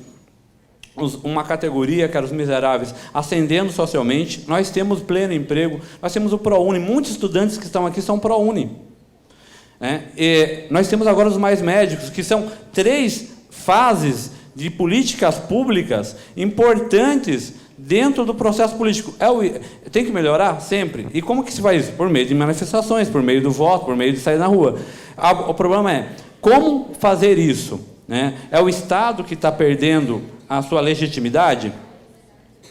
uma categoria, que era os miseráveis, ascendendo socialmente, nós temos pleno emprego, nós temos o ProUni, muitos estudantes que estão aqui são ProUni. E nós temos agora os mais médicos, que são 3 fases de políticas públicas importantes dentro do processo político. Tem que melhorar sempre. E como que se faz isso? Por meio de manifestações, por meio do voto, por meio de sair na rua. O problema é como fazer isso né? É o Estado que está perdendo a sua legitimidade?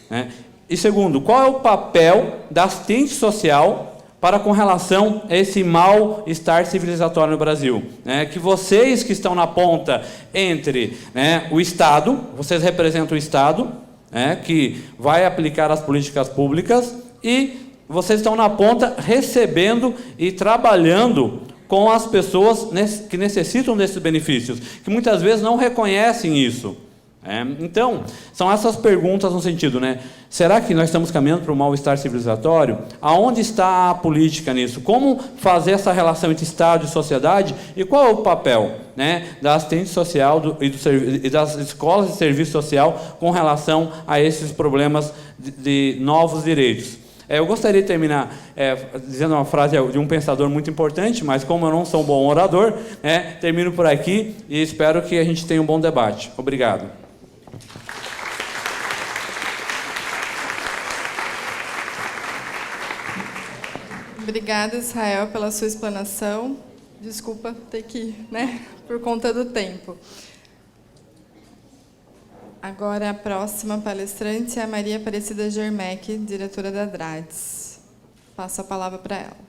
Né? E segundo, qual é o papel da assistente social para com relação a esse mal-estar civilizatório no Brasil? Né? Que vocês que estão na ponta entre, né, o Estado, vocês representam o Estado, né, que vai aplicar as políticas públicas, e vocês estão na ponta recebendo e trabalhando com as pessoas que necessitam desses benefícios, que muitas vezes não reconhecem isso. Então, são essas perguntas no sentido, né? Será que nós estamos caminhando para o mal-estar civilizatório? Aonde está a política nisso? Como fazer essa relação entre Estado e sociedade? E qual é o papel, né, da assistente social e das escolas de serviço social com relação a esses problemas de novos direitos? Eu gostaria de terminar dizendo uma frase de um pensador muito importante, mas como eu não sou um bom orador, termino por aqui e espero que a gente tenha um bom debate. Obrigado.
Obrigada, Israel, pela sua explanação. Desculpa ter que ir, né, por conta do tempo. Agora, a próxima palestrante é a Maria Aparecida Germec, diretora da DRADES. Passo a palavra para ela.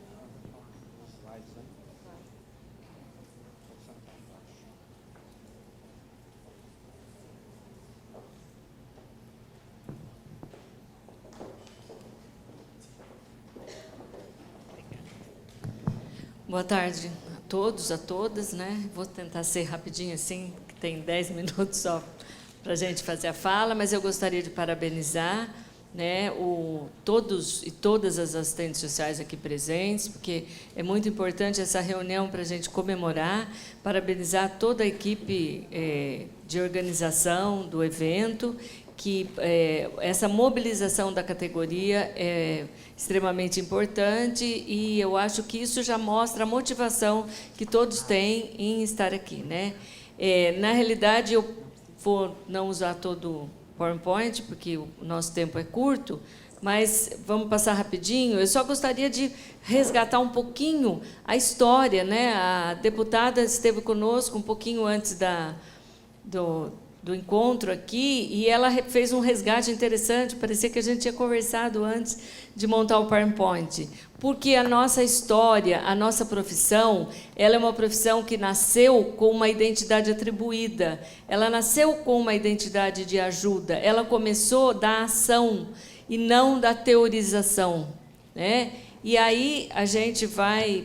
Boa tarde a todos, a todas, né? Vou tentar ser rapidinho assim, que tem 10 minutos só para a gente fazer a fala, mas eu gostaria de parabenizar, né, todos e todas as assistentes sociais aqui presentes, porque é muito importante essa reunião para a gente comemorar, parabenizar toda a equipe de organização do evento, que essa mobilização da categoria é extremamente importante, e eu acho que isso já mostra a motivação que todos têm em estar aqui, né? Na realidade, eu vou não usar todo o PowerPoint, porque o nosso tempo é curto, mas vamos passar rapidinho. Eu só gostaria de resgatar um pouquinho a história, né? A deputada esteve conosco um pouquinho antes do encontro aqui, e ela fez um resgate interessante, parecia que a gente tinha conversado antes de montar o PowerPoint, porque a nossa história, a nossa profissão, ela é uma profissão que nasceu com uma identidade atribuída, ela nasceu com uma identidade de ajuda, ela começou da ação e não da teorização, né? E aí a gente vai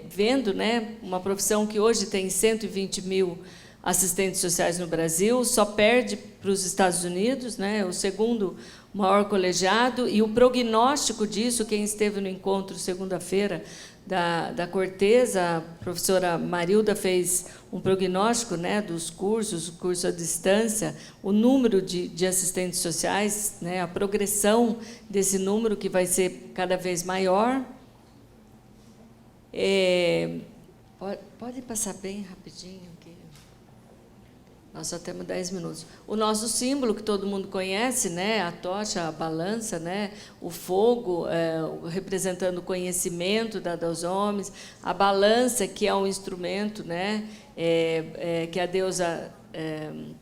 vendo, né, uma profissão que hoje tem 120 mil assistentes sociais no Brasil, só perde para os Estados Unidos, né, o segundo maior colegiado, e o prognóstico disso, quem esteve no encontro segunda-feira da Cortez, a professora Marilda fez um prognóstico, né, dos cursos, o curso à distância, o número de assistentes sociais, né, a progressão desse número que vai ser cada vez maior. Pode passar bem rapidinho. Nós só temos 10 minutos. O nosso símbolo, que todo mundo conhece, né? A tocha, a balança, né? O fogo, representando o conhecimento dado aos homens, a balança, que é um instrumento, né? Que a deusa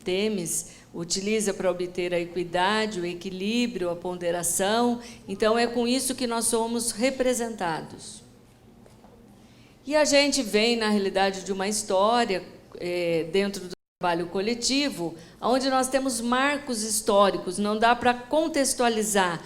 Temis utiliza para obter a equidade, o equilíbrio, a ponderação. Então, é com isso que nós somos representados. E a gente vem, na realidade, de uma história dentro do trabalho coletivo, onde nós temos marcos históricos, não dá para contextualizar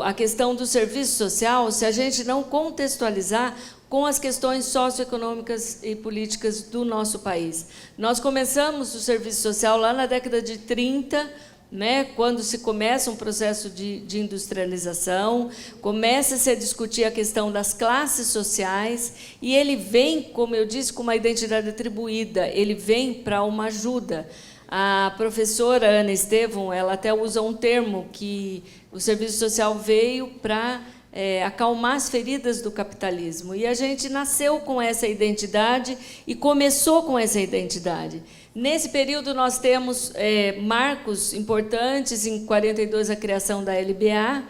a questão do serviço social se a gente não contextualizar com as questões socioeconômicas e políticas do nosso país. Nós começamos o serviço social lá na década de 30, né, quando se começa um processo de industrialização, começa-se a discutir a questão das classes sociais, e ele vem, como eu disse, com uma identidade atribuída, ele vem para uma ajuda. A professora Ana Estevão, ela até usa um termo que o serviço social veio para acalmar as feridas do capitalismo, e a gente nasceu com essa identidade e começou com essa identidade. Nesse período, nós temos marcos importantes. Em 42, a criação da LBA,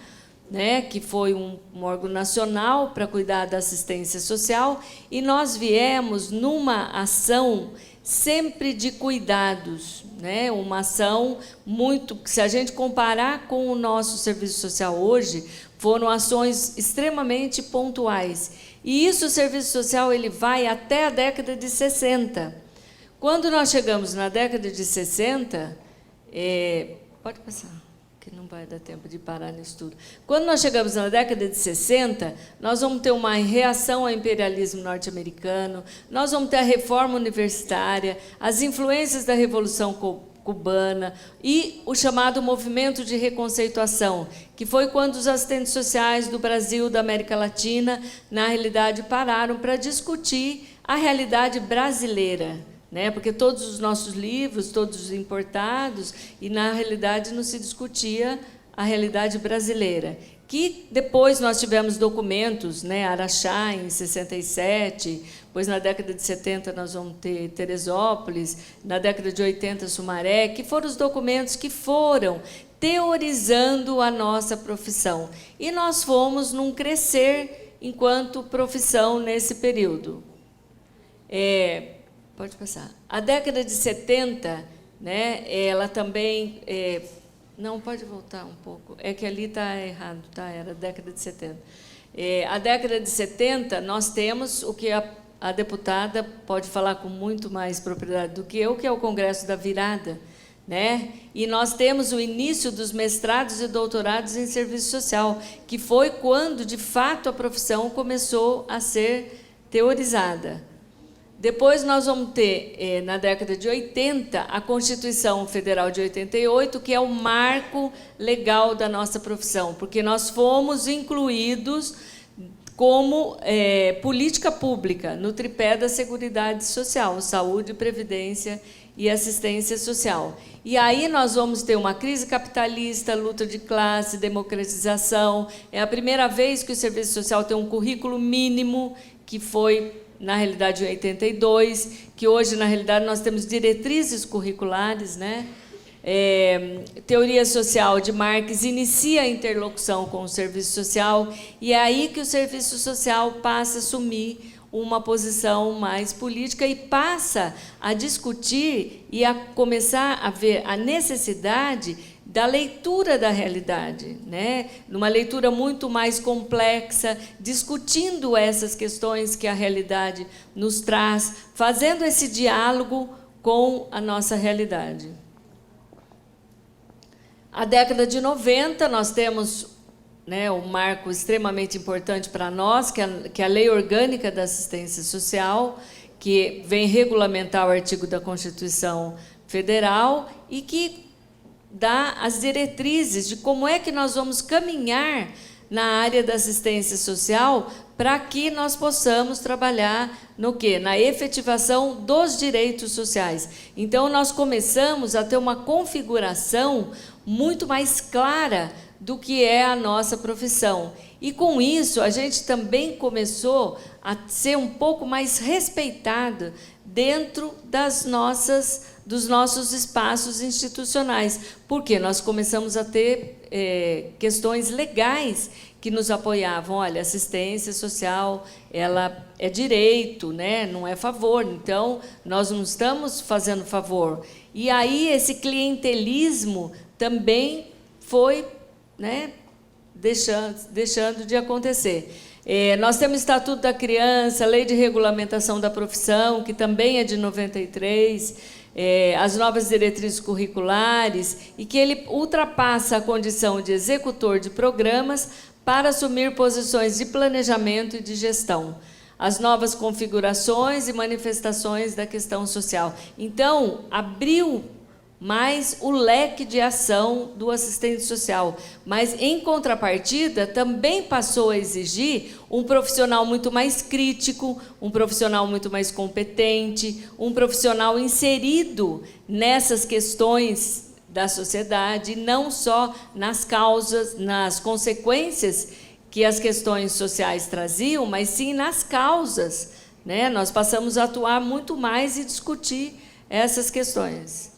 né, que foi um órgão nacional para cuidar da assistência social, e nós viemos numa ação sempre de cuidados, né? Uma ação muito, se a gente comparar com o nosso serviço social hoje, foram ações extremamente pontuais. E isso, o serviço social, ele vai até a década de 60. Quando nós chegamos na década de 60, pode passar, que não vai dar tempo de parar nisso tudo. Quando nós chegamos na década de 60, nós vamos ter uma reação ao imperialismo norte-americano, nós vamos ter a reforma universitária, as influências da Revolução Cubana e o chamado movimento de reconceituação, que foi quando os assistentes sociais do Brasil, da América Latina, na realidade, pararam para discutir a realidade brasileira, né? Porque todos os nossos livros, todos importados, e, na realidade, não se discutia a realidade brasileira. Que depois nós tivemos documentos, né? Araxá, em 67, depois, na década de 70, nós vamos ter Teresópolis, na década de 80, Sumaré, que foram os documentos que foram teorizando a nossa profissão. E nós fomos num crescer enquanto profissão nesse período. Pode passar. A década de 70, né, ela também... não, pode voltar um pouco. É que ali está errado, tá? Era a década de 70. A década de 70, nós temos o que a deputada pode falar com muito mais propriedade do que eu, que é o Congresso da Virada, né? E nós temos o início dos mestrados e doutorados em serviço social, que foi quando, de fato, a profissão começou a ser teorizada. Depois nós vamos ter, na década de 80, a Constituição Federal de 88, que é o marco legal da nossa profissão, porque nós fomos incluídos como política pública no tripé da Seguridade Social, saúde, previdência e assistência social. E aí nós vamos ter uma crise capitalista, luta de classe, democratização. É a primeira vez que o serviço social tem um currículo mínimo, que foi, na realidade, em 82, que hoje, na realidade, nós temos diretrizes curriculares, né? Teoria social de Marx inicia a interlocução com o serviço social, e é aí que o serviço social passa a assumir uma posição mais política e passa a discutir e a começar a ver a necessidade da leitura da realidade, né? Numa leitura muito mais complexa, discutindo essas questões que a realidade nos traz, fazendo esse diálogo com a nossa realidade. A década de 90, nós temos, né, um marco extremamente importante para nós, que é a Lei Orgânica da Assistência Social, que vem regulamentar o artigo da Constituição Federal e que dá as diretrizes de como é que nós vamos caminhar na área da assistência social para que nós possamos trabalhar no quê? Na efetivação dos direitos sociais. Então, nós começamos a ter uma configuração muito mais clara do que é a nossa profissão. E, com isso, a gente também começou a ser um pouco mais respeitado dentro dos nossos espaços institucionais, porque nós começamos a ter questões legais que nos apoiavam. Olha, assistência social, ela é direito, né? Não é favor, então nós não estamos fazendo favor. E aí esse clientelismo também foi, né, deixando de acontecer. Nós temos o Estatuto da Criança, Lei de Regulamentação da Profissão, que também é de 93, as novas diretrizes curriculares, e que ele ultrapassa a condição de executor de programas para assumir posições de planejamento e de gestão, as novas configurações e manifestações da questão social. Então, abriu mais o leque de ação do assistente social, mas, em contrapartida, também passou a exigir um profissional muito mais crítico, um profissional muito mais competente, um profissional inserido nessas questões da sociedade, não só nas causas, nas consequências que as questões sociais traziam, mas sim nas causas, né? Nós passamos a atuar muito mais e discutir essas questões.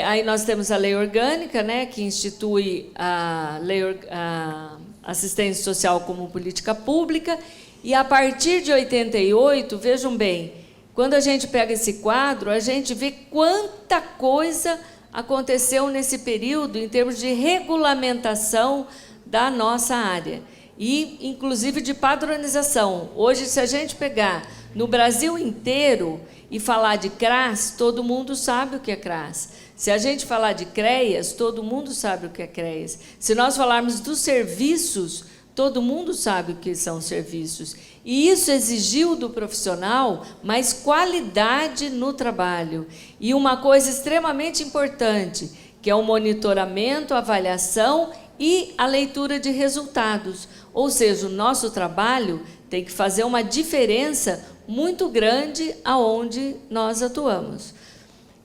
Aí nós temos a lei orgânica, né, que institui a assistência social como política pública, e a partir de 88, vejam bem, quando a gente pega esse quadro, a gente vê quanta coisa aconteceu nesse período em termos de regulamentação da nossa área e, inclusive, de padronização. Hoje, se a gente pegar no Brasil inteiro e falar de CRAS, todo mundo sabe o que é CRAS. Se a gente falar de CREAS, todo mundo sabe o que é CREAS. Se nós falarmos dos serviços, todo mundo sabe o que são serviços. E isso exigiu do profissional mais qualidade no trabalho. E uma coisa extremamente importante, que é o monitoramento, a avaliação e a leitura de resultados. Ou seja, o nosso trabalho tem que fazer uma diferença muito grande aonde nós atuamos.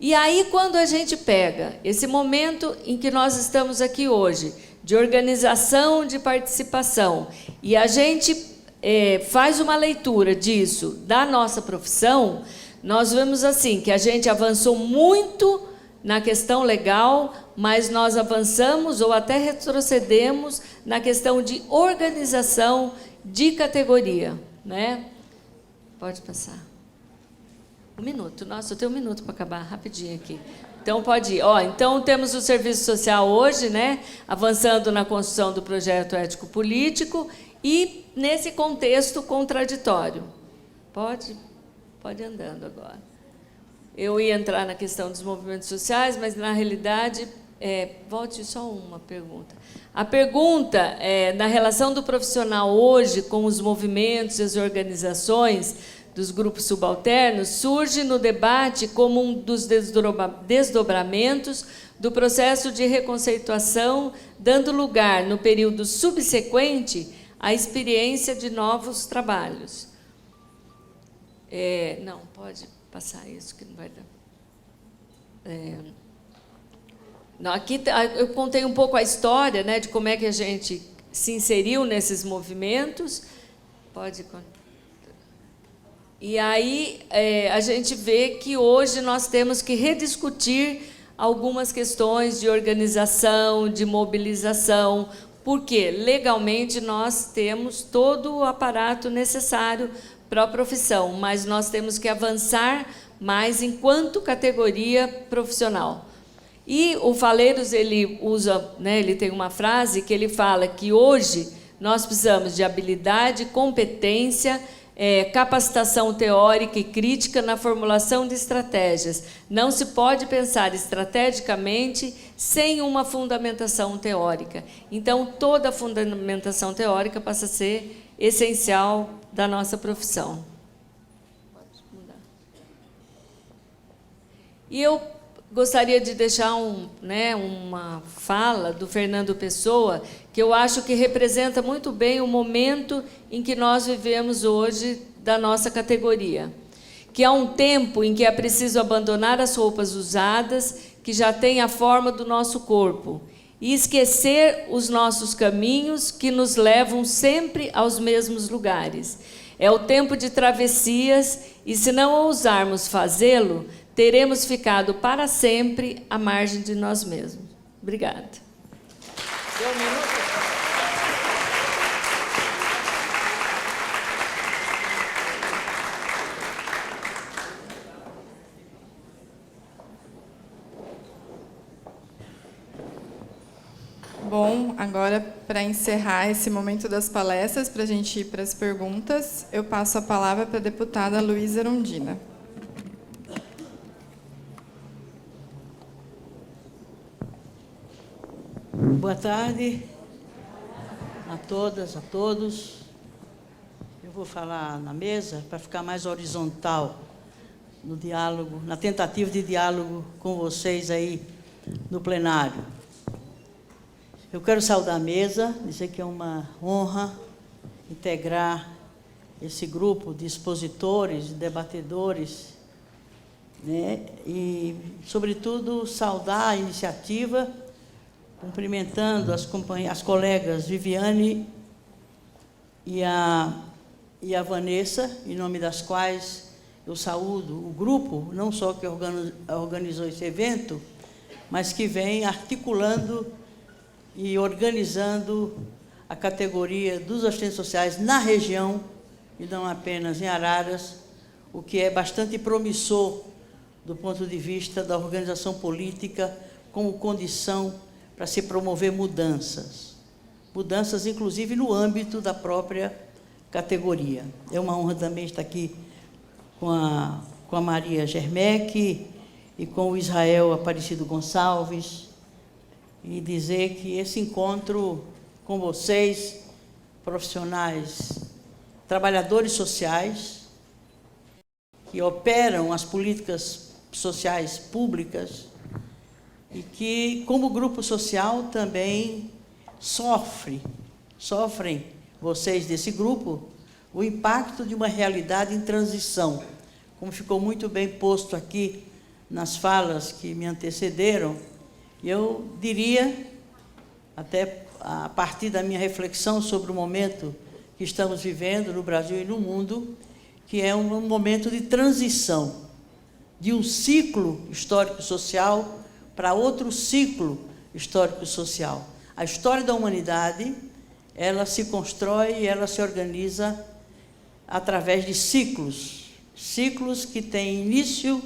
E aí, quando a gente pega esse momento em que nós estamos aqui hoje, de organização, de participação, e a gente faz uma leitura disso, da nossa profissão, nós vemos assim, que a gente avançou muito na questão legal, mas nós avançamos ou até retrocedemos na questão de organização de categoria, né? Pode passar. 1 minuto. Nossa, eu tenho 1 minuto para acabar, rapidinho aqui. Então, pode ir. Então, temos o serviço social hoje, né, avançando na construção do projeto ético-político e nesse contexto contraditório. Pode andando agora. Eu ia entrar na questão dos movimentos sociais, mas, na realidade, volte só uma pergunta. A pergunta na relação do profissional hoje com os movimentos e as organizações dos grupos subalternos surge no debate como um dos desdobramentos do processo de reconceituação, dando lugar, no período subsequente, à experiência de novos trabalhos. Não, pode passar isso, que não vai dar. Não, aqui eu contei um pouco a história, né, de como é que a gente se inseriu nesses movimentos. Pode contar. E aí a gente vê que hoje nós temos que rediscutir algumas questões de organização, de mobilização, porque legalmente nós temos todo o aparato necessário para a profissão, mas nós temos que avançar mais enquanto categoria profissional. E o Faleiros, ele usa, né, ele tem uma frase que ele fala que hoje nós precisamos de habilidade, competência, capacitação teórica e crítica na formulação de estratégias. Não se pode pensar estrategicamente sem uma fundamentação teórica. Então, toda a fundamentação teórica passa a ser essencial da nossa profissão. Pode mudar. E eu gostaria de deixar uma fala do Fernando Pessoa, que eu acho que representa muito bem o momento em que nós vivemos hoje da nossa categoria. Que há um tempo em que é preciso abandonar as roupas usadas, que já têm a forma do nosso corpo, e esquecer os nossos caminhos que nos levam sempre aos mesmos lugares. É o tempo de travessias, e se não ousarmos fazê-lo, teremos ficado para sempre à margem de nós mesmos. Obrigada. Deu 1 minuto?
Bom, agora, para encerrar esse momento das palestras, para a gente ir para as perguntas, eu passo a palavra para a deputada Luísa Erundina.
Boa tarde a todas, a todos. Eu vou falar na mesa para ficar mais horizontal no diálogo, na tentativa de diálogo com vocês aí no plenário. Eu quero saudar a mesa, dizer que é uma honra integrar esse grupo de expositores, de debatedores, né? E, sobretudo, saudar a iniciativa, cumprimentando as colegas Viviane e a Vanessa, em nome das quais eu saúdo o grupo, não só que organizou esse evento, mas que vem articulando e organizando a categoria dos assistentes sociais na região, e não apenas em Araras, o que é bastante promissor do ponto de vista da organização política como condição para se promover mudanças. Mudanças, inclusive, no âmbito da própria categoria. É uma honra também estar aqui com a Maria Germec e com o Israel Aparecido Gonçalves, e dizer que esse encontro com vocês, profissionais, trabalhadores sociais, que operam as políticas sociais públicas e que, como grupo social, também sofrem vocês desse grupo o impacto de uma realidade em transição, como ficou muito bem posto aqui nas falas que me antecederam. Eu diria, até a partir da minha reflexão sobre o momento que estamos vivendo no Brasil e no mundo, que é um momento de transição, de um ciclo histórico-social para outro ciclo histórico-social. A história da humanidade, ela se constrói e ela se organiza através de ciclos, ciclos que têm início,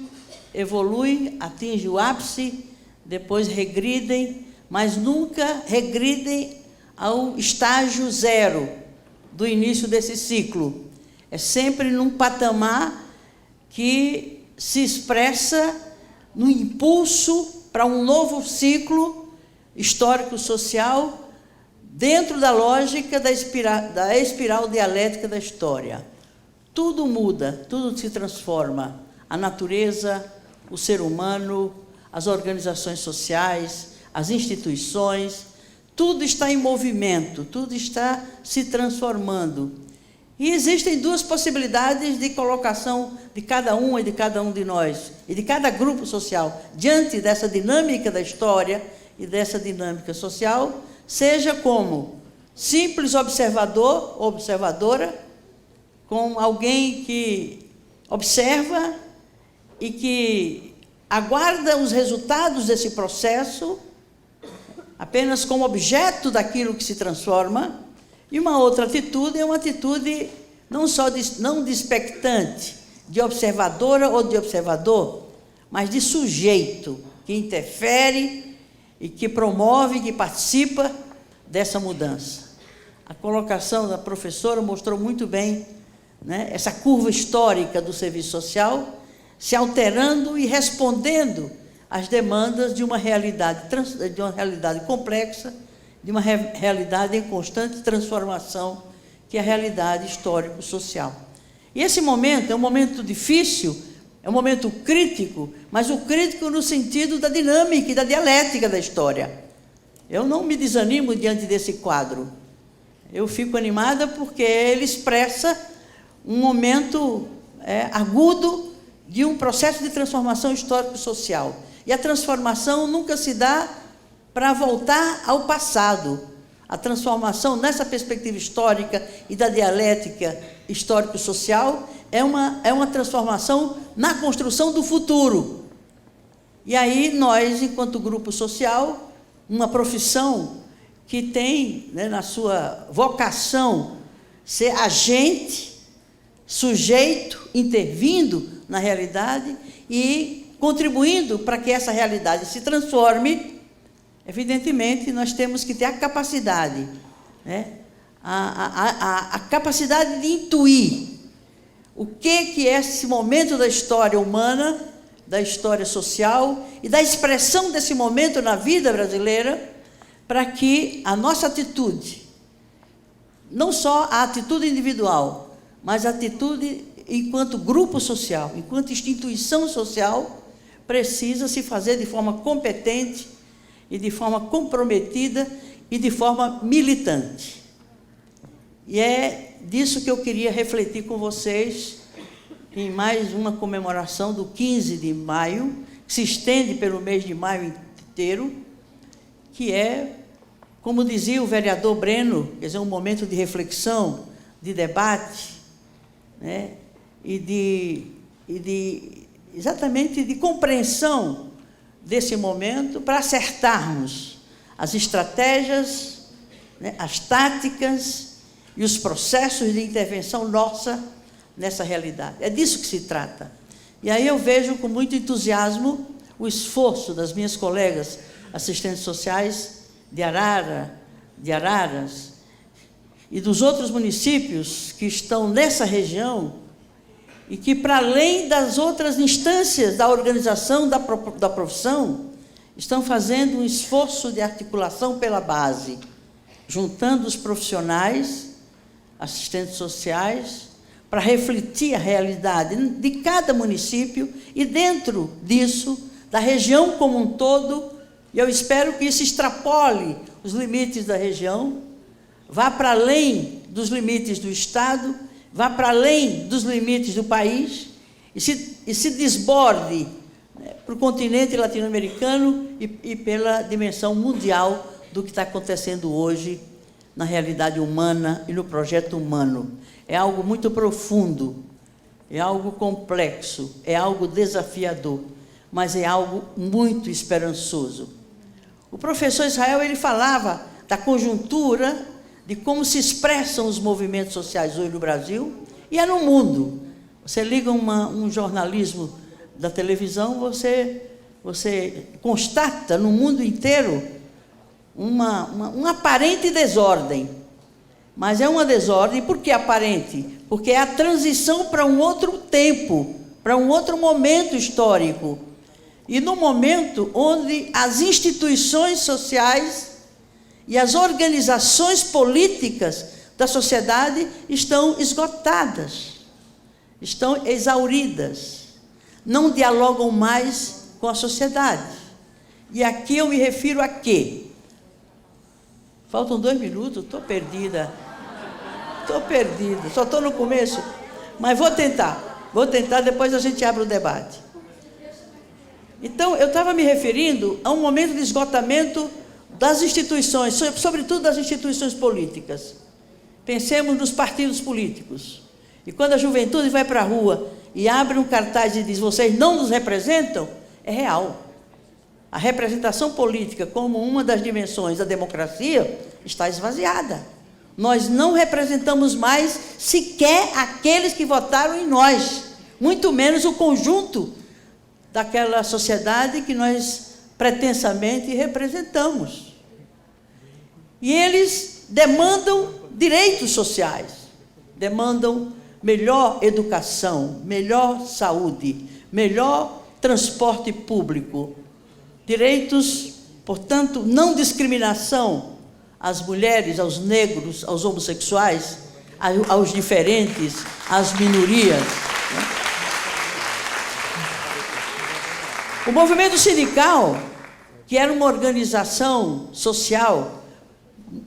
evoluem, atingem o ápice, depois regridem, mas nunca regridem ao estágio zero do início desse ciclo. É sempre num patamar que se expressa no impulso para um novo ciclo histórico-social dentro da lógica da espiral dialética da história. Tudo muda, tudo se transforma. A natureza, o ser humano, as organizações sociais, as instituições, tudo está em movimento, tudo está se transformando. E existem duas possibilidades de colocação de cada uma e de cada um de nós, e de cada grupo social, diante dessa dinâmica da história e dessa dinâmica social, seja como simples observador ou observadora, como alguém que observa e que aguarda os resultados desse processo apenas como objeto daquilo que se transforma, e uma outra atitude é uma atitude não só não de expectante, de observadora ou de observador, mas de sujeito, que interfere e que promove, que participa dessa mudança. A colocação da professora mostrou muito bem, né, essa curva histórica do serviço social, se alterando e respondendo às demandas de uma realidade complexa, de uma realidade em constante transformação, que é a realidade histórico-social. E esse momento é um momento difícil, é um momento crítico, mas o crítico no sentido da dinâmica e da dialética da história. Eu não me desanimo diante desse quadro. Eu fico animada porque ele expressa um momento agudo de um processo de transformação histórico-social. E a transformação nunca se dá para voltar ao passado. A transformação, nessa perspectiva histórica e da dialética histórico-social, é uma transformação na construção do futuro. E aí nós, enquanto grupo social, uma profissão que tem, né, na sua vocação, ser agente, sujeito, intervindo na realidade e contribuindo para que essa realidade se transforme, evidentemente, nós temos que ter a capacidade, né, a capacidade de intuir o que é esse momento da história humana, da história social e da expressão desse momento na vida brasileira, para que a nossa atitude, não só a atitude individual, mas a atitude enquanto grupo social, enquanto instituição social, precisa se fazer de forma competente e de forma comprometida e de forma militante. E é disso que eu queria refletir com vocês em mais uma comemoração do 15 de maio, que se estende pelo mês de maio inteiro, que é, como dizia o vereador Breno, quer dizer, um momento de reflexão, de debate, né, exatamente de compreensão desse momento para acertarmos as estratégias, né, as táticas e os processos de intervenção nossa nessa realidade. É disso que se trata. E aí eu vejo com muito entusiasmo o esforço das minhas colegas assistentes sociais de Araras e dos outros municípios que estão nessa região e que, para além das outras instâncias da organização da profissão, estão fazendo um esforço de articulação pela base, juntando os profissionais, assistentes sociais, para refletir a realidade de cada município e, dentro disso, da região como um todo, e eu espero que isso extrapole os limites da região, vá para além dos limites do Estado, vá para além dos limites do país e se desborde, né, para o continente latino-americano e pela dimensão mundial do que está acontecendo hoje na realidade humana e no projeto humano. É algo muito profundo, é algo complexo, é algo desafiador, mas é algo muito esperançoso. O professor Israel, ele falava da conjuntura, de como se expressam os movimentos sociais hoje no Brasil e é no mundo. Você liga um jornalismo da televisão, você constata no mundo inteiro uma aparente desordem. Mas é uma desordem, por que aparente? Porque é a transição para um outro tempo, para um outro momento histórico. E no momento onde as instituições sociais e as organizações políticas da sociedade estão esgotadas, estão exauridas, não dialogam mais com a sociedade. E aqui eu me refiro a quê? Faltam 2 minutos, estou perdida, só estou no começo, mas vou tentar, depois a gente abre o debate. Então, eu estava me referindo a um momento de esgotamento das instituições, sobretudo das instituições políticas. Pensemos nos partidos políticos. E quando a juventude vai para a rua e abre um cartaz e diz, vocês não nos representam, é real. A representação política, como uma das dimensões da democracia, está esvaziada. Nós não representamos mais sequer aqueles que votaram em nós, muito menos o conjunto daquela sociedade que nós pretensamente representamos. E eles demandam direitos sociais, demandam melhor educação, melhor saúde, melhor transporte público, direitos, portanto, não discriminação às mulheres, aos negros, aos homossexuais, aos diferentes, às minorias. O movimento sindical, que era uma organização social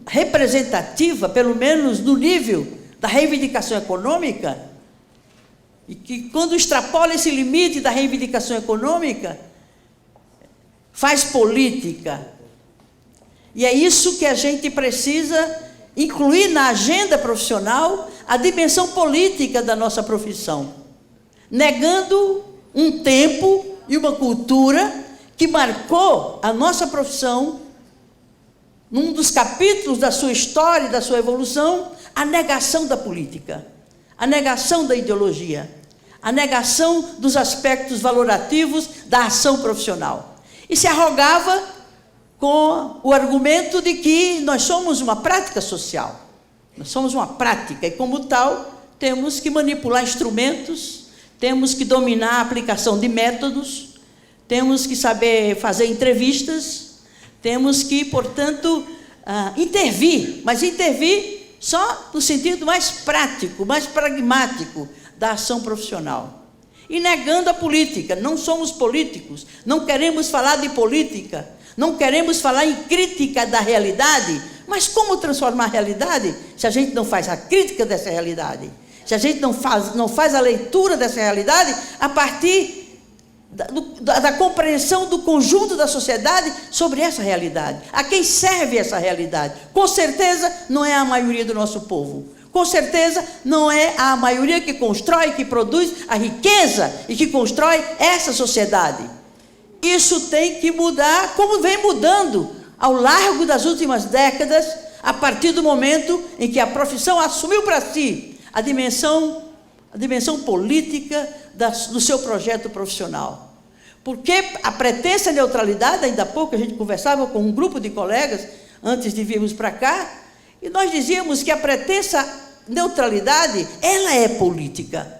representativa, pelo menos no nível da reivindicação econômica, e que, quando extrapola esse limite da reivindicação econômica, faz política. E é isso que a gente precisa incluir na agenda profissional, a dimensão política da nossa profissão, negando um tempo e uma cultura que marcou a nossa profissão, num dos capítulos da sua história e da sua evolução, a negação da política, a negação da ideologia, a negação dos aspectos valorativos da ação profissional. E se arrogava com o argumento de que nós somos uma prática social, nós somos uma prática, e como tal, temos que manipular instrumentos, temos que dominar a aplicação de métodos, temos que saber fazer entrevistas, temos que, portanto, intervir, mas intervir só no sentido mais prático, mais pragmático da ação profissional. E negando a política, não somos políticos, não queremos falar de política, não queremos falar em crítica da realidade, mas como transformar a realidade se a gente não faz a crítica dessa realidade? Se a gente não faz a leitura dessa realidade a partir da compreensão do conjunto da sociedade sobre essa realidade. A quem serve essa realidade? Com certeza não é a maioria do nosso povo. Com certeza não é a maioria que constrói, que produz a riqueza e que constrói essa sociedade. Isso tem que mudar, como vem mudando ao largo das últimas décadas, a partir do momento em que a profissão assumiu para si a dimensão a dimensão política do seu projeto profissional. Porque a pretensa neutralidade, ainda há pouco a gente conversava com um grupo de colegas, antes de virmos para cá, e nós dizíamos que a pretensa neutralidade, ela é política.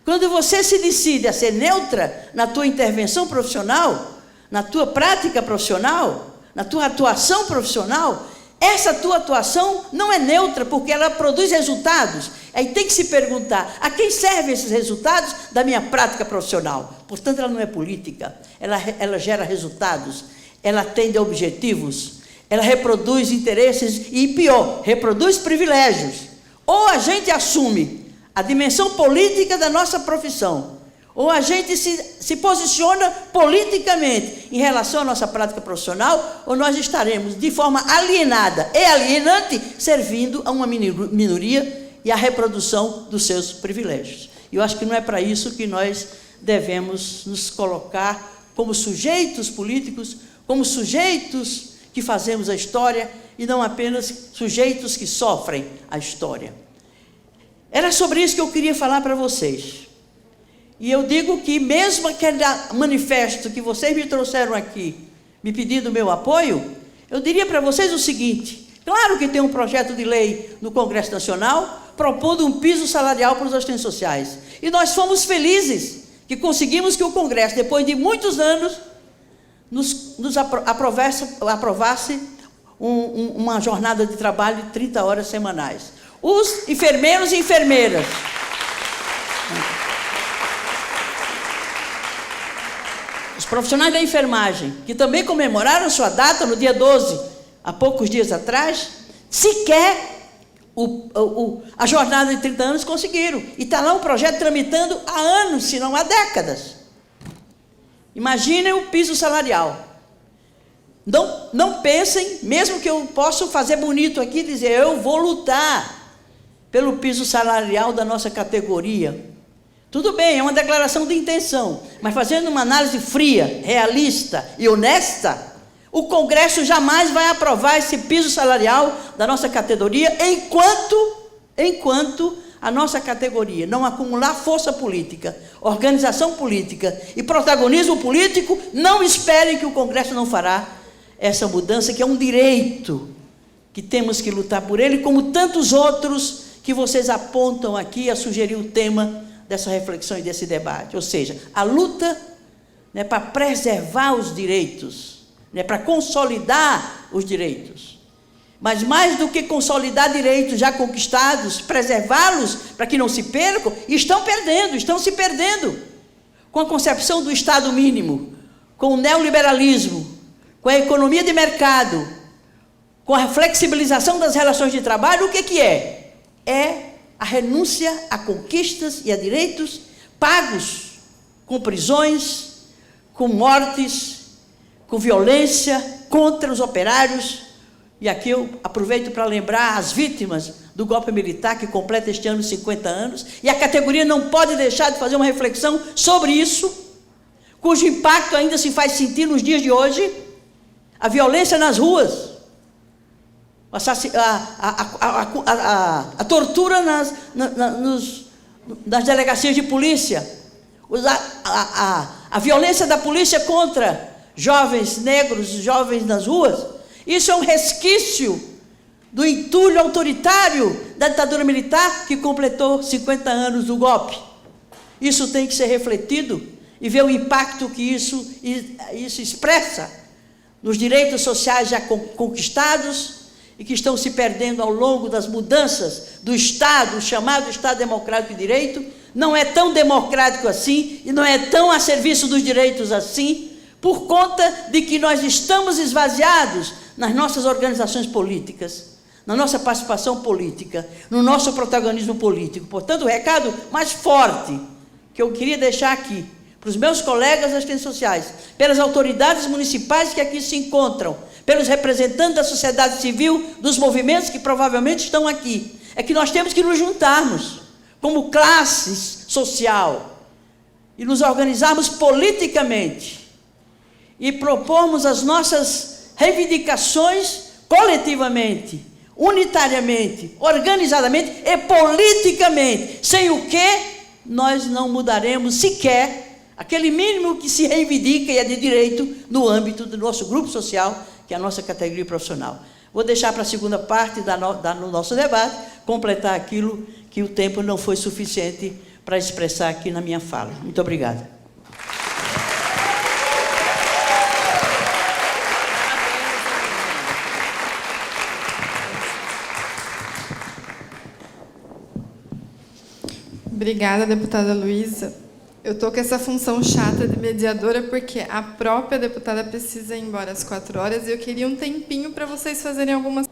Quando você se decide a ser neutra na tua intervenção profissional, na tua prática profissional, na tua atuação profissional, essa tua atuação não é neutra, porque ela produz resultados. Aí tem que se perguntar, a quem servem esses resultados da minha prática profissional? Portanto, ela não é política, ela gera resultados, ela atende a objetivos, ela reproduz interesses e, pior, reproduz privilégios. Ou a gente assume a dimensão política da nossa profissão, ou a gente se posiciona politicamente em relação à nossa prática profissional, ou nós estaremos de forma alienada e alienante servindo a uma minoria e a reprodução dos seus privilégios. E eu acho que não é para isso que nós devemos nos colocar como sujeitos políticos, como sujeitos que fazemos a história e não apenas sujeitos que sofrem a história. Era sobre isso que eu queria falar para vocês. E eu digo que mesmo aquele manifesto que vocês me trouxeram aqui, me pedindo meu apoio, eu diria para vocês o seguinte: claro que tem um projeto de lei no Congresso Nacional propondo um piso salarial para os assistentes sociais. E nós fomos felizes que conseguimos que o Congresso, depois de muitos anos, nos aprovasse uma jornada de trabalho de 30 horas semanais. Os enfermeiros e enfermeiras, os profissionais da enfermagem, que também comemoraram sua data no dia 12, há poucos dias atrás, sequer a jornada de 30 anos conseguiram. E está lá um projeto tramitando há anos, se não há décadas. Imaginem o piso salarial. Não pensem, mesmo que eu possa fazer bonito aqui, dizer, eu vou lutar pelo piso salarial da nossa categoria. Tudo bem, é uma declaração de intenção, mas fazendo uma análise fria, realista e honesta, o Congresso jamais vai aprovar esse piso salarial da nossa categoria enquanto a nossa categoria não acumular força política, organização política e protagonismo político. Não esperem que o Congresso não fará essa mudança, que é um direito que temos que lutar por ele, como tantos outros que vocês apontam aqui a sugerir o tema dessa reflexão e desse debate. Ou seja, a luta, né, para preservar os direitos, né, para consolidar os direitos. Mas mais do que consolidar direitos já conquistados, preservá-los para que não se percam, estão se perdendo com a concepção do Estado mínimo, com o neoliberalismo, com a economia de mercado, com a flexibilização das relações de trabalho. O que é? É a renúncia a conquistas e a direitos pagos com prisões, com mortes, com violência contra os operários. E aqui eu aproveito para lembrar as vítimas do golpe militar, que completa este ano 50 anos, e a categoria não pode deixar de fazer uma reflexão sobre isso, cujo impacto ainda se faz sentir nos dias de hoje. A violência nas ruas, a tortura nas delegacias de polícia, a violência da polícia contra jovens negros, jovens nas ruas. Isso é um resquício do entulho autoritário da ditadura militar, que completou 50 anos do golpe. Isso tem que ser refletido e ver o impacto que isso expressa nos direitos sociais já conquistados e que estão se perdendo ao longo das mudanças do Estado, o chamado Estado Democrático de Direito. Não é tão democrático assim e não é tão a serviço dos direitos assim, por conta de que nós estamos esvaziados nas nossas organizações políticas, na nossa participação política, no nosso protagonismo político. Portanto, o recado mais forte que eu queria deixar aqui para os meus colegas assistentes sociais, pelas autoridades municipais que aqui se encontram, pelos representantes da sociedade civil, dos movimentos que provavelmente estão aqui, é que nós temos que nos juntarmos como classe social e nos organizarmos politicamente e propormos as nossas reivindicações coletivamente, unitariamente, organizadamente e politicamente, sem o que nós não mudaremos sequer aquele mínimo que se reivindica e é de direito no âmbito do nosso grupo social, que é a nossa categoria profissional. Vou deixar para a segunda parte do nosso debate, completar aquilo que o tempo não foi suficiente para expressar aqui na minha fala. Muito obrigada.
Obrigada, deputada Luísa. Eu estou com essa função chata de mediadora porque a própria deputada precisa ir embora às 4 horas e eu queria um tempinho para vocês fazerem algumas...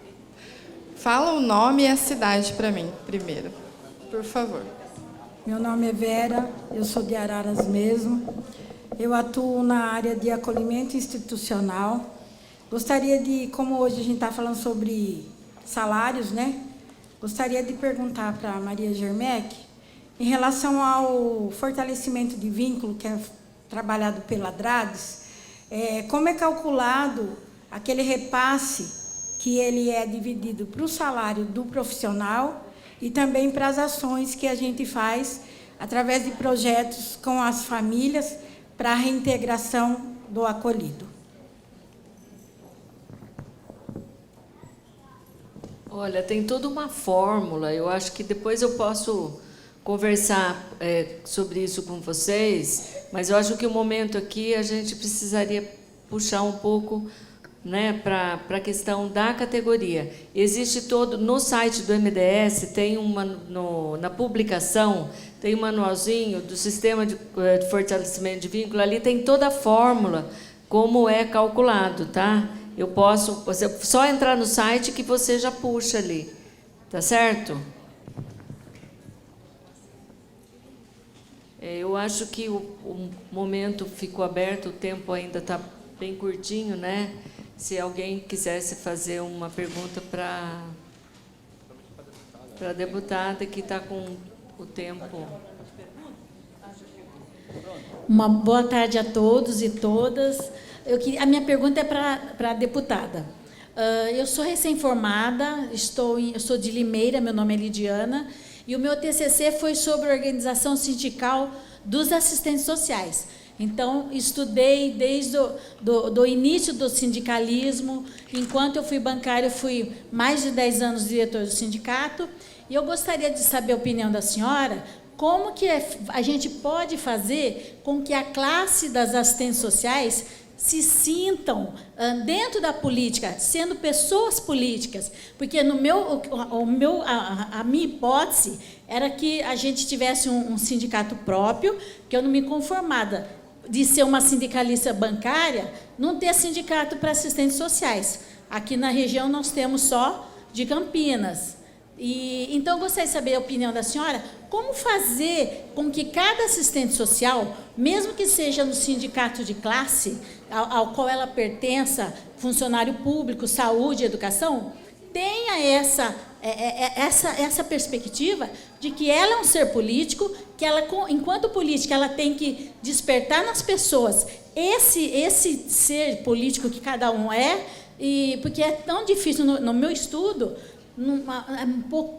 Fala o nome e a cidade para mim, primeiro, por favor.
Meu nome é Vera, eu sou de Araras mesmo. Eu atuo na área de acolhimento institucional. Gostaria de, como hoje a gente está falando sobre salários, né? Gostaria de perguntar para a Maria Germec, em relação ao fortalecimento de vínculo, que é trabalhado pela DRADES, como é calculado aquele repasse que ele é dividido para o salário do profissional e também para as ações que a gente faz através de projetos com as famílias para a reintegração do acolhido.
Olha, tem toda uma fórmula, eu acho que depois eu posso conversar sobre isso com vocês, mas eu acho que o momento aqui a gente precisaria puxar um pouco, né, para a questão da categoria. Existe todo, no site do MDS, tem na publicação, tem um manualzinho do sistema de fortalecimento de vínculo, ali tem toda a fórmula, como é calculado, tá? Eu posso, você só entrar no site que você já puxa ali, tá certo? Eu acho que o momento ficou aberto, o tempo ainda está bem curtinho, né? Se alguém quisesse fazer uma pergunta para a deputada que está com o tempo.
Uma boa tarde a todos e todas. A minha pergunta é para a deputada. Eu sou recém-formada, eu sou de Limeira, meu nome é Lidiana, e o meu TCC foi sobre a organização sindical dos assistentes sociais. Então, estudei desde do início do sindicalismo. Enquanto eu fui bancária, eu fui mais de 10 anos diretor do sindicato. E eu gostaria de saber a opinião da senhora, como que a gente pode fazer com que a classe das assistentes sociais se sintam dentro da política, sendo pessoas políticas, porque a minha hipótese era que a gente tivesse um sindicato próprio, que eu não me conformava de ser uma sindicalista bancária, não ter sindicato para assistentes sociais. Aqui na região nós temos só de Campinas. Então, eu gostaria de saber a opinião da senhora, como fazer com que cada assistente social, mesmo que seja no sindicato de classe, ao qual ela pertença, funcionário público, saúde, educação, tenha essa perspectiva de que ela é um ser político, que ela, enquanto política, ela tem que despertar nas pessoas esse ser político que cada um é, porque é tão difícil no meu estudo.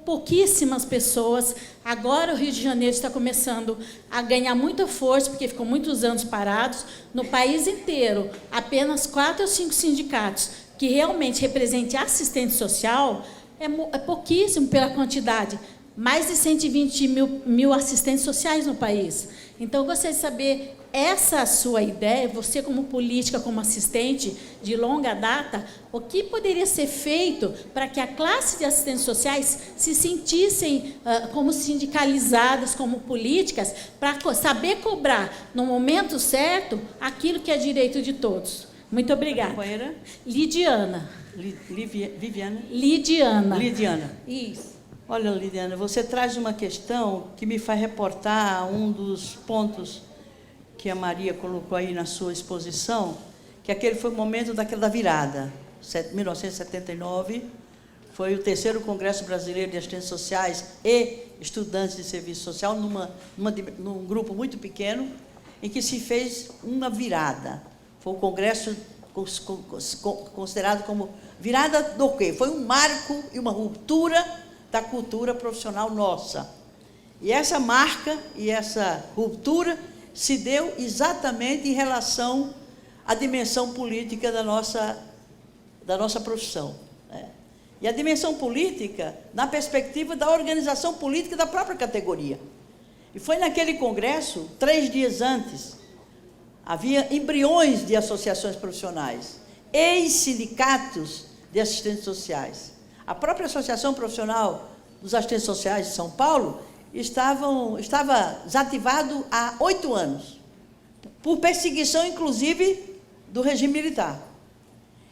Pouquíssimas pessoas. Agora o Rio de Janeiro está começando a ganhar muita força, porque ficou muitos anos parados. No país inteiro, apenas 4 ou 5 sindicatos que realmente representem assistente social, é pouquíssimo pela quantidade. Mais de 120 mil assistentes sociais no país. Então, eu gostaria de saber essa sua ideia, você como política, como assistente de longa data, o que poderia ser feito para que a classe de assistentes sociais se sentissem como sindicalizadas, como políticas, para saber cobrar, no momento certo, aquilo que é direito de todos. Muito obrigada.
Companheira?
Lidiana.
Viviana?
Lidiana.
Lidiana.
Isso.
Olha, Lidiana, você traz uma questão que me faz reportar um dos pontos que a Maria colocou aí na sua exposição, que aquele foi o momento da virada. 1979 foi o 3º Congresso Brasileiro de Assistentes Sociais e Estudantes de Serviço Social, num grupo muito pequeno, em que se fez uma virada. Foi o congresso considerado como virada do quê? Foi um marco e uma ruptura da cultura profissional nossa. E essa marca e essa ruptura se deu exatamente em relação à dimensão política da nossa profissão, né? E a dimensão política na perspectiva da organização política da própria categoria. E foi naquele congresso, 3 dias antes, havia embriões de associações profissionais, ex-sindicatos de assistentes sociais. A própria Associação Profissional dos Assistentes Sociais de São Paulo estava desativado há 8 anos, por perseguição, inclusive, do regime militar.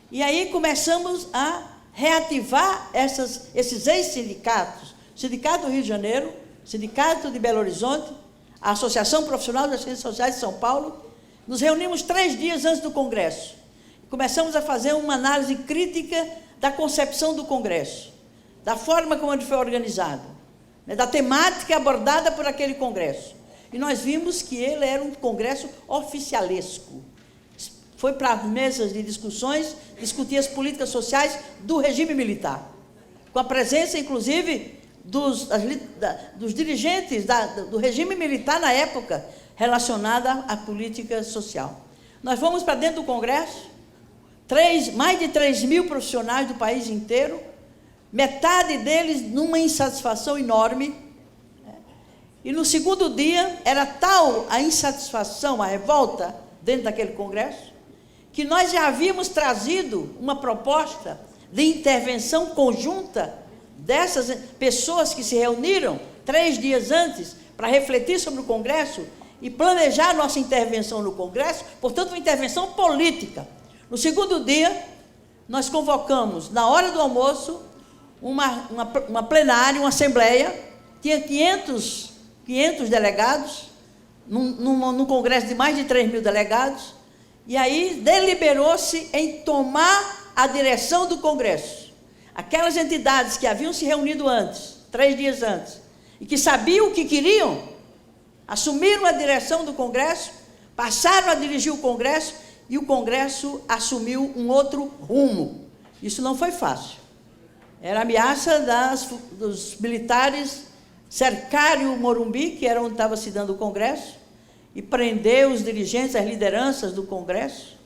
E aí começamos a reativar esses ex-sindicatos, Sindicato do Rio de Janeiro, Sindicato de Belo Horizonte, a Associação Profissional das Assistentes Sociais de São Paulo. Nos reunimos 3 dias antes do Congresso. Começamos a fazer uma análise crítica da concepção do Congresso, da forma como ele foi organizado, né, da temática abordada por aquele Congresso. E nós vimos que ele era um Congresso oficialesco. Foi para as mesas de discussões, discutir as políticas sociais do regime militar, com a presença, inclusive, dos dirigentes do regime militar na época, relacionada à política social. Nós fomos para dentro do Congresso, mais de 3 mil profissionais do país inteiro, metade deles numa insatisfação enorme, né? E no segundo dia, era tal a insatisfação, a revolta dentro daquele Congresso, que nós já havíamos trazido uma proposta de intervenção conjunta dessas pessoas que se reuniram 3 dias antes para refletir sobre o Congresso e planejar nossa intervenção no Congresso, portanto, uma intervenção política. No segundo dia, nós convocamos, na hora do almoço, uma plenária, uma assembleia, tinha 500 delegados, num congresso de mais de 3 mil delegados, e aí deliberou-se em tomar a direção do Congresso. Aquelas entidades que haviam se reunido antes, 3 dias antes, e que sabiam o que queriam, assumiram a direção do Congresso, passaram a dirigir o Congresso, e o Congresso assumiu um outro rumo. Isso não foi fácil. Era a ameaça dos militares cercarem o Morumbi, que era onde estava se dando o Congresso, e prender os dirigentes, as lideranças do Congresso.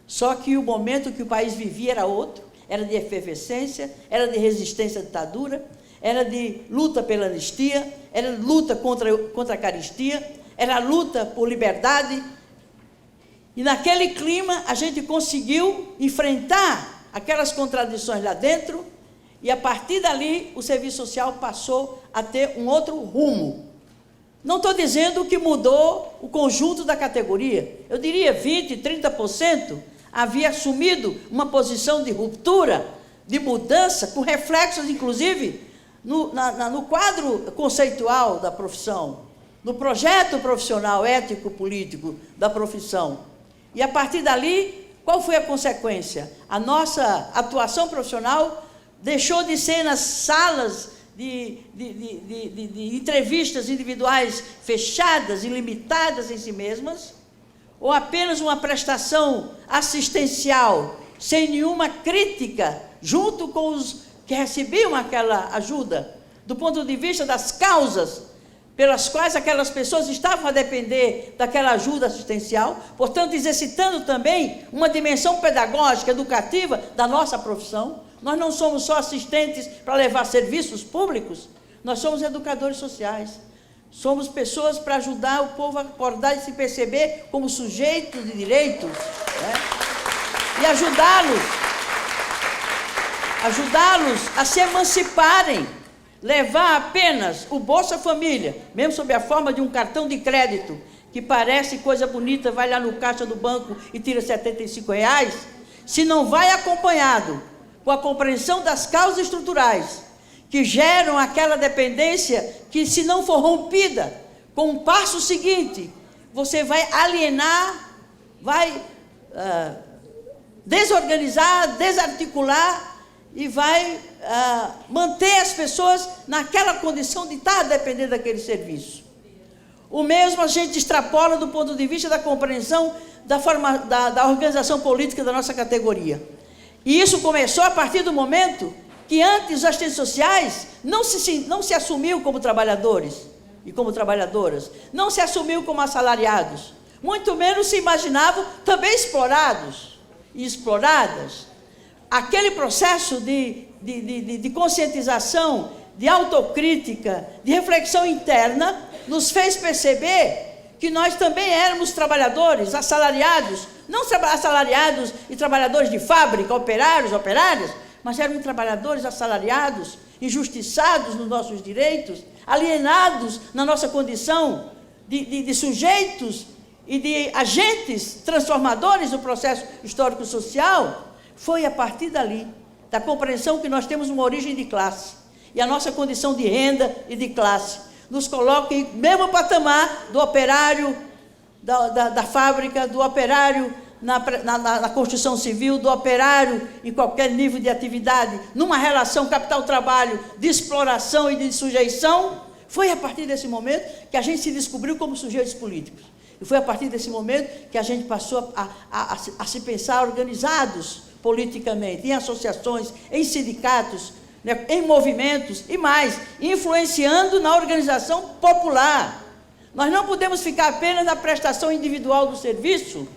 Só que o momento que o país vivia era outro, era de efervescência, era de resistência à ditadura, era de luta pela anistia, era luta contra a caristia, era luta por liberdade. E naquele clima a gente conseguiu enfrentar aquelas contradições lá dentro, e a partir dali o serviço social passou a ter um outro rumo. Não estou dizendo que mudou o conjunto da categoria. Eu diria 20%, 30% havia assumido uma posição de ruptura, de mudança, com reflexos, inclusive, no quadro conceitual da profissão, no projeto profissional, ético-político da profissão. E, a partir dali, qual foi a consequência? A nossa atuação profissional deixou de ser nas salas de entrevistas individuais fechadas e limitadas em si mesmas, ou apenas uma prestação assistencial, sem nenhuma crítica, junto com os que recebiam aquela ajuda, do ponto de vista das causas pelas quais aquelas pessoas estavam a depender daquela ajuda assistencial, portanto, exercitando também uma dimensão pedagógica, educativa da nossa profissão. Nós não somos só assistentes para levar serviços públicos, nós somos educadores sociais. Somos pessoas para ajudar o povo a acordar e se perceber como sujeitos de direitos, né? E ajudá-los a se emanciparem, levar apenas o Bolsa Família, mesmo sob a forma de um cartão de crédito, que parece coisa bonita, vai lá no caixa do banco e tira R$75, se não vai acompanhado com a compreensão das causas estruturais que geram aquela dependência que, se não for rompida com o passo seguinte, você vai alienar, vai desorganizar, desarticular e vai manter as pessoas naquela condição de estar dependendo daquele serviço. O mesmo a gente extrapola do ponto de vista da compreensão da organização política da nossa categoria. E isso começou a partir do momento que antes os assistentes sociais não se assumiam como trabalhadores. e como trabalhadoras. Não se assumiu como assalariados, muito menos se imaginavam também explorados e exploradas. Aquele processo de conscientização, de autocrítica, de reflexão interna, nos fez perceber que nós também éramos trabalhadores, assalariados, não assalariados e trabalhadores de fábrica, operários, operárias, mas éramos trabalhadores assalariados, injustiçados nos nossos direitos, alienados na nossa condição de sujeitos e de agentes transformadores do processo histórico-social. Foi a partir dali, da compreensão que nós temos uma origem de classe, e a nossa condição de renda e de classe nos coloca em mesmo patamar do operário da fábrica, do operário na construção civil, do operário em qualquer nível de atividade, numa relação capital-trabalho de exploração e de sujeição. Foi a partir desse momento que a gente se descobriu como sujeitos políticos. E foi a partir desse momento que a gente passou a se pensar organizados politicamente, em associações, em sindicatos, né, em movimentos e mais, influenciando na organização popular. Nós não podemos ficar apenas na prestação individual do serviço,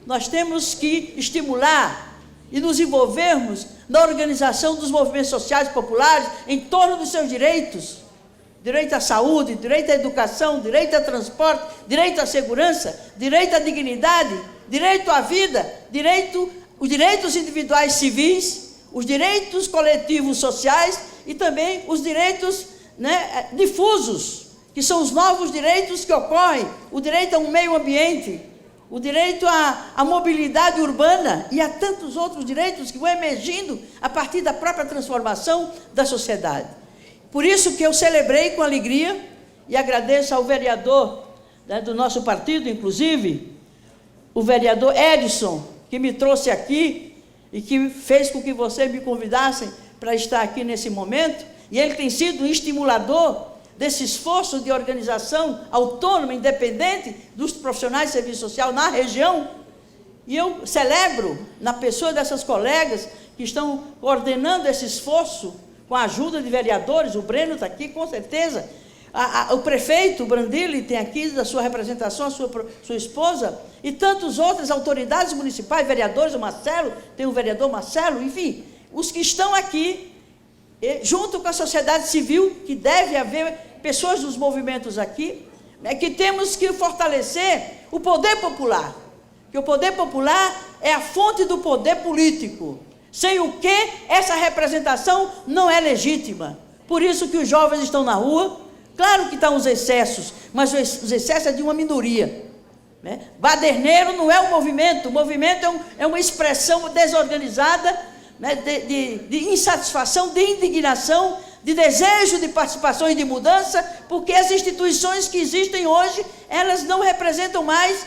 nós temos que estimular e nos envolvermos na organização dos movimentos sociais populares em torno dos seus direitos. Direito à saúde, direito à educação, direito a transporte, direito à segurança, direito à dignidade, direito à vida, os direitos individuais civis, os direitos coletivos sociais e também os direitos, né, difusos, que são os novos direitos que ocorrem, o direito a um meio ambiente, o direito à mobilidade urbana e a tantos outros direitos que vão emergindo a partir da própria transformação da sociedade. Por isso que eu celebrei com alegria e agradeço ao vereador, né, do nosso partido, inclusive, o vereador Edson, que me trouxe aqui e que fez com que vocês me convidassem para estar aqui nesse momento, e ele tem sido um estimulador desse esforço de organização autônoma, independente dos profissionais de serviço social na região. E eu celebro, na pessoa dessas colegas que estão coordenando esse esforço, com a ajuda de vereadores, o Breno está aqui, com certeza, o prefeito Brandili tem aqui, da sua representação, a sua esposa, e tantas outras autoridades municipais, vereadores, o Marcelo, tem o vereador Marcelo, enfim, os que estão aqui, junto com a sociedade civil, que deve haver pessoas dos movimentos aqui, né, que temos que fortalecer o poder popular, que o poder popular é a fonte do poder político, sem o que essa representação não é legítima. Por isso que os jovens estão na rua. Claro que estão os excessos, mas os excessos é de uma minoria, né? Baderneiro não é um movimento, o movimento é uma expressão desorganizada, né, de insatisfação, de indignação, de desejo de participação e de mudança, porque as instituições que existem hoje, elas não representam mais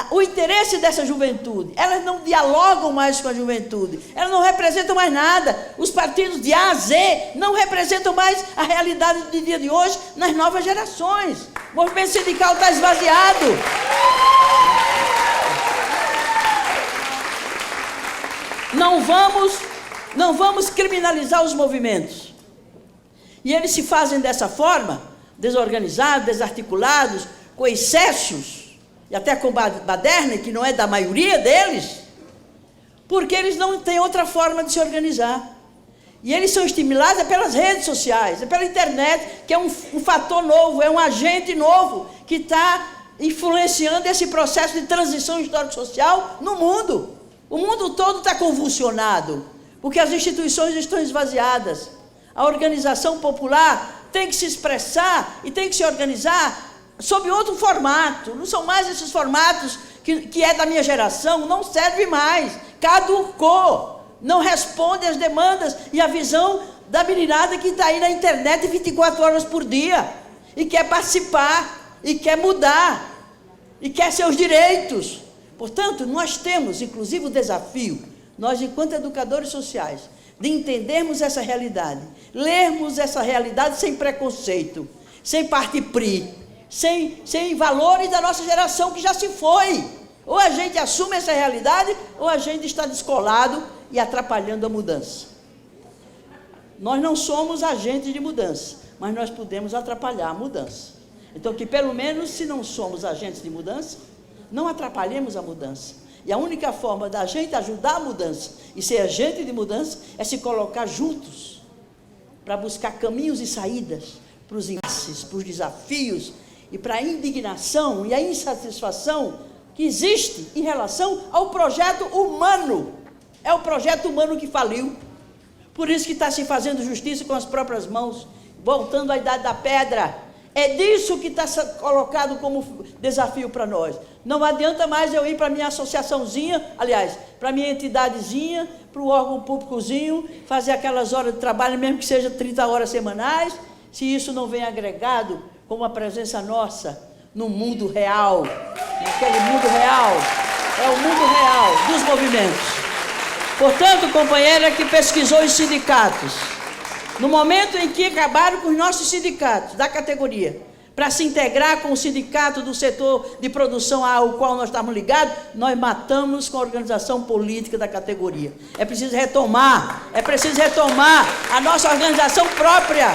o interesse dessa juventude, elas não dialogam mais com a juventude, elas não representam mais nada. Os partidos de A a Z não representam mais a realidade do dia de hoje nas novas gerações. O movimento sindical está esvaziado. Não vamos criminalizar os movimentos. E eles se fazem dessa forma, desorganizados, desarticulados, com excessos, e até com baderna, que não é da maioria deles, porque eles não têm outra forma de se organizar. E eles são estimulados pelas redes sociais, pela internet, que é um fator novo, é um agente novo, que está influenciando esse processo de transição histórico-social no mundo. O mundo todo está convulsionado, porque as instituições estão esvaziadas. A organização popular tem que se expressar e tem que se organizar sob outro formato. Não são mais esses formatos que é da minha geração, não serve mais, caducou, não responde às demandas e à visão da meninada que está aí na internet 24 horas por dia, e quer participar, e quer mudar, e quer seus direitos. Portanto, nós temos, inclusive, o desafio, nós, enquanto educadores sociais, de entendermos essa realidade, lermos essa realidade sem preconceito, sem parti-pris, sem valores da nossa geração que já se foi. Ou a gente assume essa realidade, ou a gente está descolado e atrapalhando a mudança. Nós não somos agentes de mudança, mas nós podemos atrapalhar a mudança. Então, que pelo menos, se não somos agentes de mudança, não atrapalhemos a mudança. E a única forma da gente ajudar a mudança e ser agente de mudança é se colocar juntos para buscar caminhos e saídas para os impasses, para os desafios e para a indignação e a insatisfação que existe em relação ao projeto humano. É o projeto humano que faliu. Por isso que está se fazendo justiça com as próprias mãos, voltando à idade da pedra. É disso que está colocado como desafio para nós. Não adianta mais eu ir para a minha associaçãozinha, aliás, para a minha entidadezinha, para o órgão públicozinho, fazer aquelas horas de trabalho, mesmo que seja 30 horas semanais, se isso não vem agregado com uma presença nossa no mundo real, naquele mundo real, é o mundo real dos movimentos. Portanto, companheira que pesquisou os sindicatos, no momento em que acabaram com os nossos sindicatos da categoria, para se integrar com o sindicato do setor de produção ao qual nós estamos ligados, nós matamos com a organização política da categoria. É preciso retomar a nossa organização própria,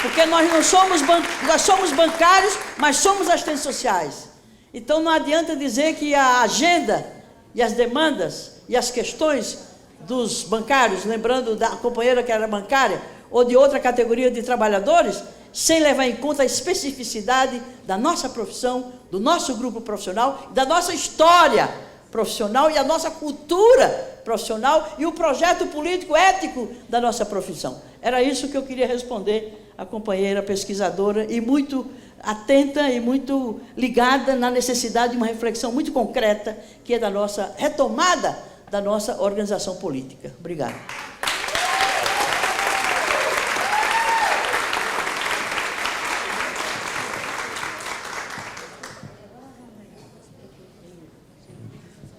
porque nós não somos, nós somos bancários, mas somos assistentes sociais. Então não adianta dizer que a agenda e as demandas e as questões dos bancários, lembrando da companheira que era bancária, ou de outra categoria de trabalhadores, sem levar em conta a especificidade da nossa profissão, do nosso grupo profissional, da nossa história profissional e a nossa cultura profissional e o projeto político ético da nossa profissão. Era isso que eu queria responder à companheira pesquisadora e muito atenta e muito ligada na necessidade de uma reflexão muito concreta, que é da nossa retomada da nossa organização política. Obrigado.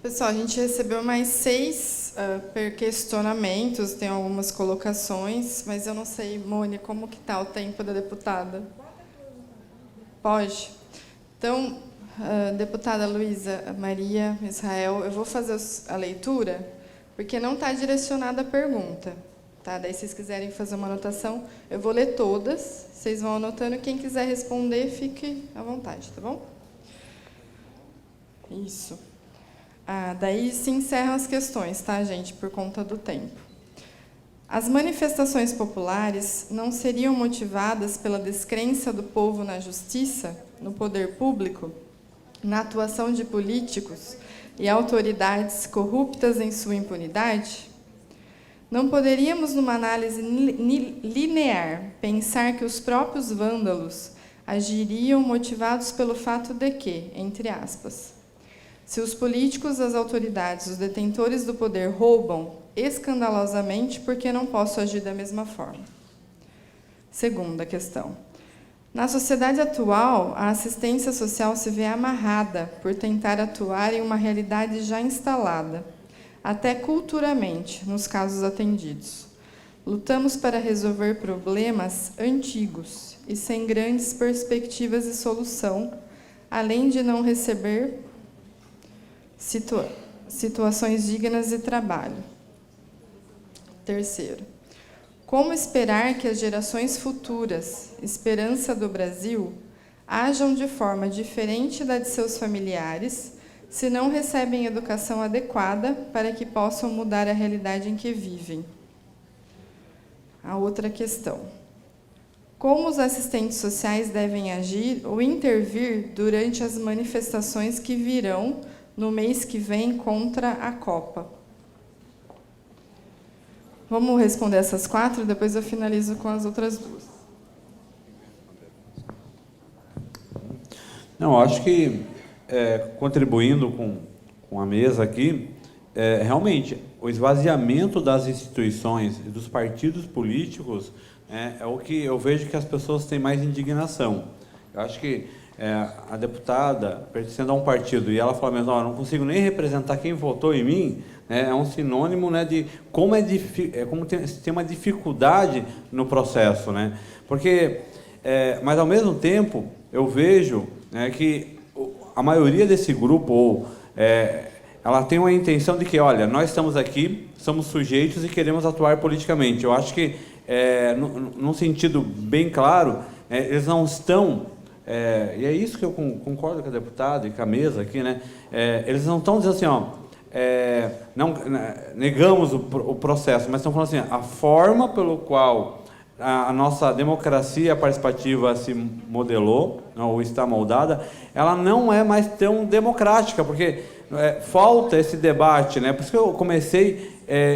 Pessoal, a gente recebeu mais 6 questionamentos, tem algumas colocações, mas eu não sei, Mônica, como que está o tempo da deputada? Pode? Então, deputada Luísa Maria Israel, eu vou fazer a leitura, porque não está direcionada a pergunta, tá? Daí, se vocês quiserem fazer uma anotação, eu vou ler todas, vocês vão anotando, quem quiser responder, fique à vontade, tá bom? Isso. Daí se encerram as questões, tá, gente, por conta do tempo. As manifestações populares não seriam motivadas pela descrença do povo na justiça, no poder público, na atuação de políticos e autoridades corruptas em sua impunidade? Não poderíamos, numa análise linear, pensar que os próprios vândalos agiriam motivados pelo fato de que, entre aspas, se os políticos, as autoridades, os detentores do poder roubam escandalosamente, por que não posso agir da mesma forma? Segunda questão. Na sociedade atual, a assistência social se vê amarrada por tentar atuar em uma realidade já instalada, até culturalmente, nos casos atendidos. Lutamos para resolver problemas antigos e sem grandes perspectivas de solução, além de não receber situações dignas de trabalho. Terceiro, como esperar que as gerações futuras, esperança do Brasil, ajam de forma diferente da de seus familiares, se não recebem educação adequada para que possam mudar a realidade em que vivem? A outra questão. Como os assistentes sociais devem agir ou intervir durante as manifestações que virão no mês que vem contra a Copa? Vamos responder essas 4, depois eu finalizo com as outras 2.
Não, acho que, contribuindo com a mesa aqui, realmente, o esvaziamento das instituições e dos partidos políticos é o que eu vejo que as pessoas têm mais indignação. Eu acho que a deputada, pertencendo a um partido, e ela fala mesmo, não consigo nem representar quem votou em mim, é um sinônimo, de como, como tem uma dificuldade no processo. Porque, mas, ao mesmo tempo, eu vejo que a maioria desse grupo, ela tem uma intenção de que, olha, nós estamos aqui, somos sujeitos e queremos atuar politicamente. Eu acho que, num sentido bem claro, eles não estão e é isso que eu concordo com a deputada e com a mesa aqui, né? Eles não estão dizendo assim, ó, não negamos o processo, mas estão falando assim, a forma pelo qual a nossa democracia participativa se modelou, ou está moldada, ela não é mais tão democrática, porque falta esse debate, né? Por isso que eu comecei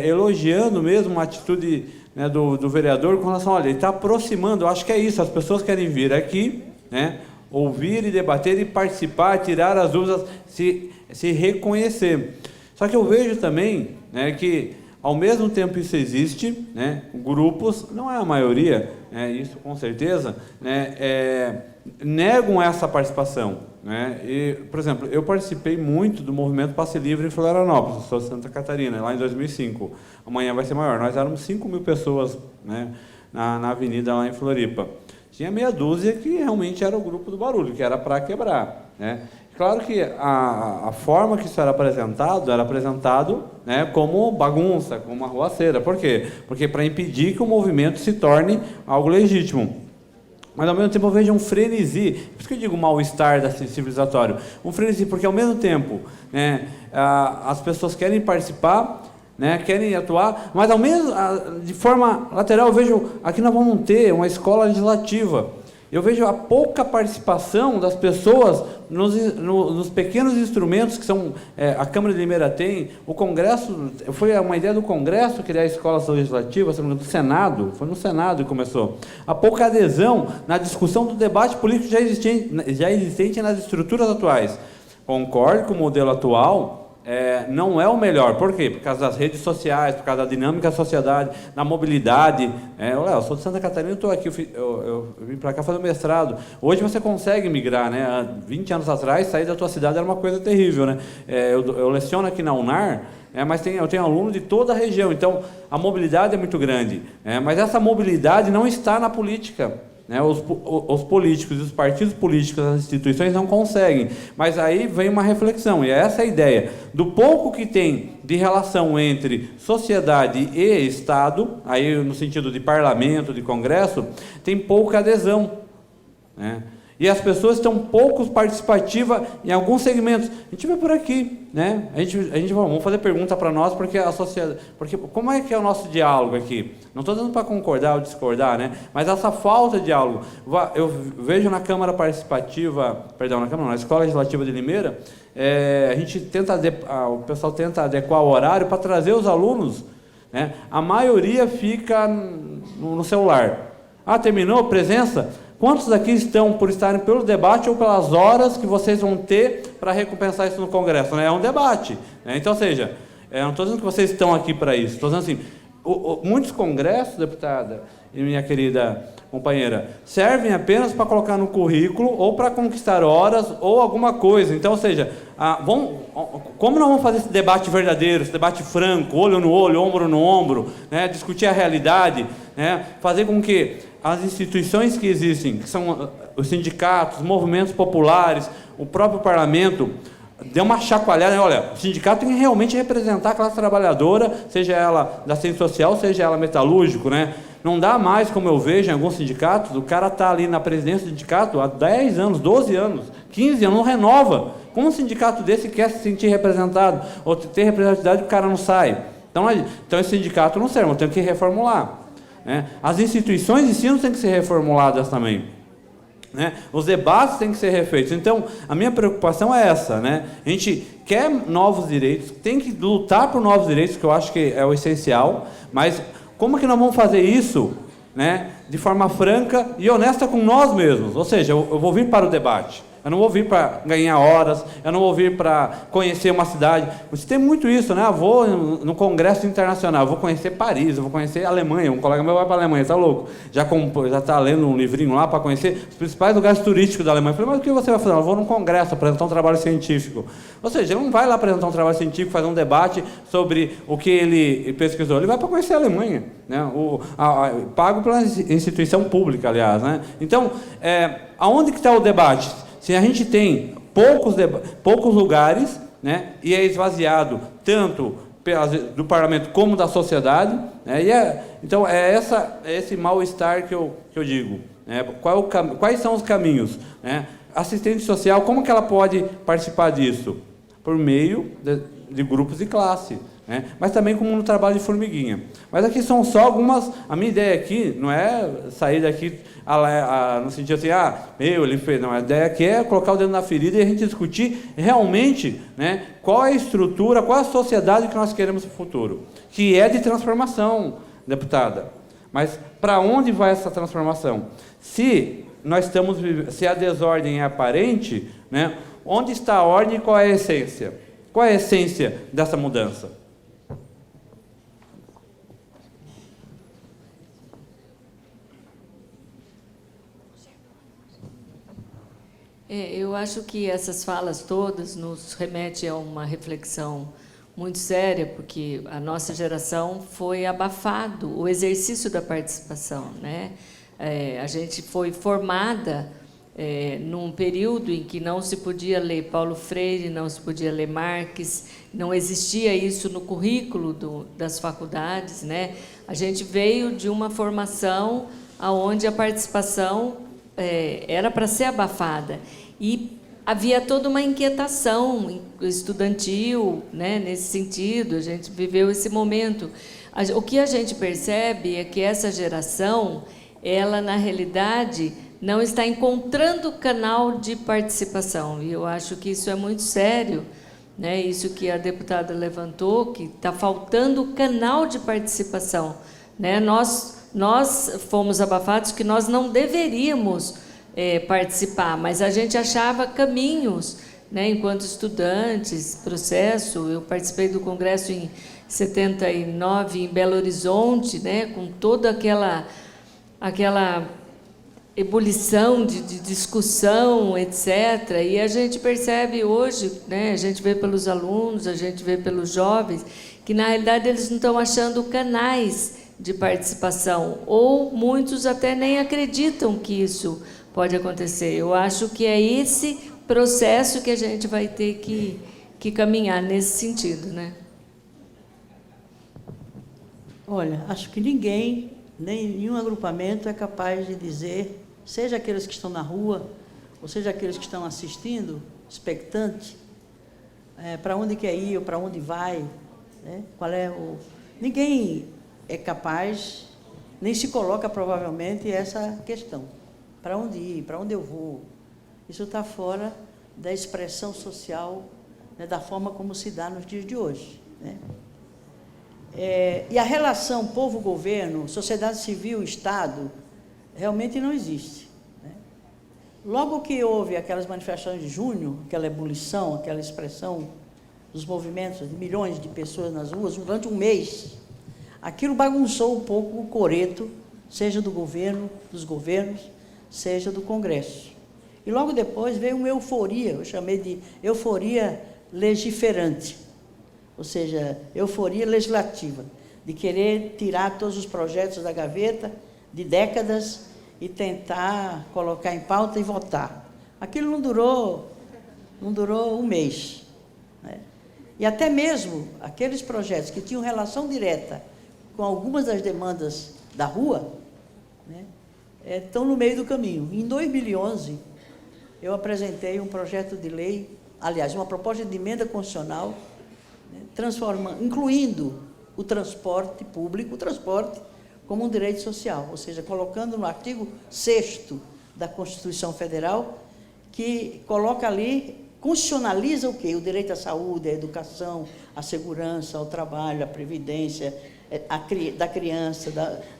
elogiando mesmo a atitude, né, do vereador com relação, olha, ele está aproximando, eu acho que é isso, as pessoas querem vir aqui, né, ouvir e debater e participar, tirar as dúvidas, se reconhecer. Só que eu vejo também, né, que, ao mesmo tempo isso existe, né, grupos, não é a maioria, né, isso com certeza, né, negam essa participação. Né? E, por exemplo, eu participei muito do movimento Passe Livre em Florianópolis, sou de Santa Catarina, lá em 2005. Amanhã vai ser maior. Nós éramos 5.000 pessoas, né, na avenida lá em Floripa. Tinha meia dúzia que realmente era o grupo do barulho, que era para quebrar. Né? Claro que a forma que isso era apresentado, né, como bagunça, como uma arruaceira. Por quê? Porque para impedir que o movimento se torne algo legítimo. Mas, ao mesmo tempo, eu vejo um frenesi, por isso que eu digo mal-estar civilizatório, um frenesi, porque, ao mesmo tempo, né, as pessoas querem participar, né, querem atuar, mas, de forma lateral, eu vejo, aqui nós vamos ter uma escola legislativa, eu vejo a pouca participação das pessoas nos pequenos instrumentos que são, a Câmara de Limeira tem, o Congresso, foi uma ideia do Congresso criar escolas legislativas, do Senado, foi no Senado que começou. A pouca adesão na discussão do debate político já existente nas estruturas atuais. Concordo que o modelo atual não é o melhor. Por quê? Por causa das redes sociais, por causa da dinâmica da sociedade, da mobilidade. Eu sou de Santa Catarina, estou aqui, eu vim para cá fazer o mestrado. Hoje você consegue migrar, né? Há 20 anos atrás, sair da tua cidade era uma coisa terrível, né? Eu leciono aqui na UNAR, mas eu tenho aluno de toda a região, então a mobilidade é muito grande. Mas essa mobilidade não está na política. Né, os políticos, os partidos políticos, as instituições não conseguem, mas aí vem uma reflexão, e é essa a ideia, do pouco que tem de relação entre sociedade e Estado, aí no sentido de parlamento, de congresso, tem pouca adesão, né? E as pessoas estão pouco participativas em alguns segmentos. A gente vê por aqui, né? A gente vamos fazer pergunta para nós, porque a sociedade, porque como é que é o nosso diálogo aqui? Não estou dando para concordar ou discordar, né? Mas essa falta de diálogo, eu vejo na Câmara Participativa, na Escola Legislativa de Limeira, a gente tenta, o pessoal tenta adequar o horário para trazer os alunos, né? A maioria fica no celular. Terminou a presença? Quantos daqui estão por estarem pelo debate ou pelas horas que vocês vão ter para recompensar isso no Congresso? Né? É um debate. Né? Então, ou seja, não estou dizendo que vocês estão aqui para isso. Estou dizendo assim, muitos congressos, deputada e minha querida companheira, servem apenas para colocar no currículo ou para conquistar horas ou alguma coisa. Então, ou seja, como nós vamos fazer esse debate verdadeiro, esse debate franco, olho no olho, ombro no ombro, né? Discutir a realidade, né? Fazer com que as instituições que existem, que são os sindicatos, os movimentos populares, o próprio parlamento, dê uma chacoalhada. Olha, o sindicato tem que realmente representar a classe trabalhadora, seja ela da ciência social, seja ela metalúrgico, né? Não dá mais, como eu vejo em alguns sindicatos, o cara está ali na presidência do sindicato há 10 anos, 12 anos, 15 anos, não renova. Como um sindicato desse quer se sentir representado, ou ter representatividade, o cara não sai. Então esse sindicato não serve, eu tenho que reformular. Né? As instituições de ensino têm que ser reformuladas também. Né? Os debates têm que ser refeitos. Então, a minha preocupação é essa. Né? A gente quer novos direitos, tem que lutar por novos direitos, que eu acho que é o essencial, mas como que nós vamos fazer isso, né, de forma franca e honesta com nós mesmos? Ou seja, eu vou vir para o debate. Eu não vou vir para ganhar horas, eu não vou vir para conhecer uma cidade. Você tem muito isso, né? Eu vou no Congresso Internacional, eu vou conhecer Paris, eu vou conhecer a Alemanha. Um colega meu vai para a Alemanha, está louco? Já está lendo um livrinho lá para conhecer os principais lugares turísticos da Alemanha. Eu falei, mas o que você vai fazer? Eu vou num congresso apresentar um trabalho científico. Ou seja, ele não vai lá apresentar um trabalho científico, fazer um debate sobre o que ele pesquisou. Ele vai para conhecer a Alemanha, né? Pago pela instituição pública, aliás, né? Então, aonde que está o debate? Se a gente tem poucos lugares, né, e é esvaziado tanto do parlamento como da sociedade, né, então é esse mal-estar que eu digo. né? Quais são os caminhos, né? Assistente social, como que ela pode participar disso? Por meio de grupos de classe, né? Mas também como no trabalho de formiguinha. Mas aqui são só algumas... A minha ideia aqui não é sair daqui no sentido assim, ele fez... Não, a ideia aqui é colocar o dedo na ferida e a gente discutir realmente, né, qual é a estrutura, qual é a sociedade que nós queremos no futuro, que é de transformação, deputada. Mas para onde vai essa transformação? Se a desordem é aparente, né, onde está a ordem e qual é a essência? Qual é a essência dessa mudança?
Eu acho que essas falas todas nos remetem a uma reflexão muito séria, porque a nossa geração foi abafado o exercício da participação, né? A gente foi formada num período em que não se podia ler Paulo Freire, não se podia ler Marx, não existia isso no currículo das faculdades, né? A gente veio de uma formação onde a participação era para ser abafada, e havia toda uma inquietação estudantil, né, nesse sentido. A gente viveu esse momento. O que a gente percebe é que essa geração, ela, na realidade, não está encontrando canal de participação, e eu acho que isso é muito sério, né? Isso que a deputada levantou, que está faltando canal de participação, né? Nós fomos abafados que nós não deveríamos participar, mas a gente achava caminhos, né, enquanto estudantes, processo. Eu participei do congresso em 79 em Belo Horizonte, né, com toda aquela ebulição de discussão, etc. E a gente percebe hoje, né, a gente vê pelos alunos, a gente vê pelos jovens, que na realidade eles não estão achando canais de participação, ou muitos até nem acreditam que isso pode acontecer. Eu acho que é esse processo que a gente vai ter que caminhar nesse sentido, né?
Olha, acho que nenhum agrupamento é capaz de dizer, seja aqueles que estão na rua, ou seja aqueles que estão assistindo, expectante, para onde quer ir ou para onde vai, né? Ninguém é capaz, nem se coloca provavelmente essa questão. Para onde ir? Para onde eu vou? Isso está fora da expressão social, né, da forma como se dá nos dias de hoje, né? E a relação povo-governo, sociedade civil, Estado, realmente não existe, né? Logo que houve aquelas manifestações de junho, aquela ebulição, aquela expressão dos movimentos de milhões de pessoas nas ruas, durante um mês, aquilo bagunçou um pouco o coreto, seja do governo, dos governos, seja do Congresso. E logo depois veio uma euforia, eu chamei de euforia legiferante, ou seja, euforia legislativa, de querer tirar todos os projetos da gaveta de décadas e tentar colocar em pauta e votar. Aquilo não durou um mês, né? E até mesmo aqueles projetos que tinham relação direta com algumas das demandas da rua, né, estão no meio do caminho. Em 2011, eu apresentei um projeto de lei, aliás, uma proposta de emenda constitucional, né, incluindo o transporte público, o transporte como um direito social, ou seja, colocando no artigo 6º da Constituição Federal, que coloca ali, constitucionaliza o quê? O direito à saúde, à educação, à segurança, ao trabalho, à previdência, da criança,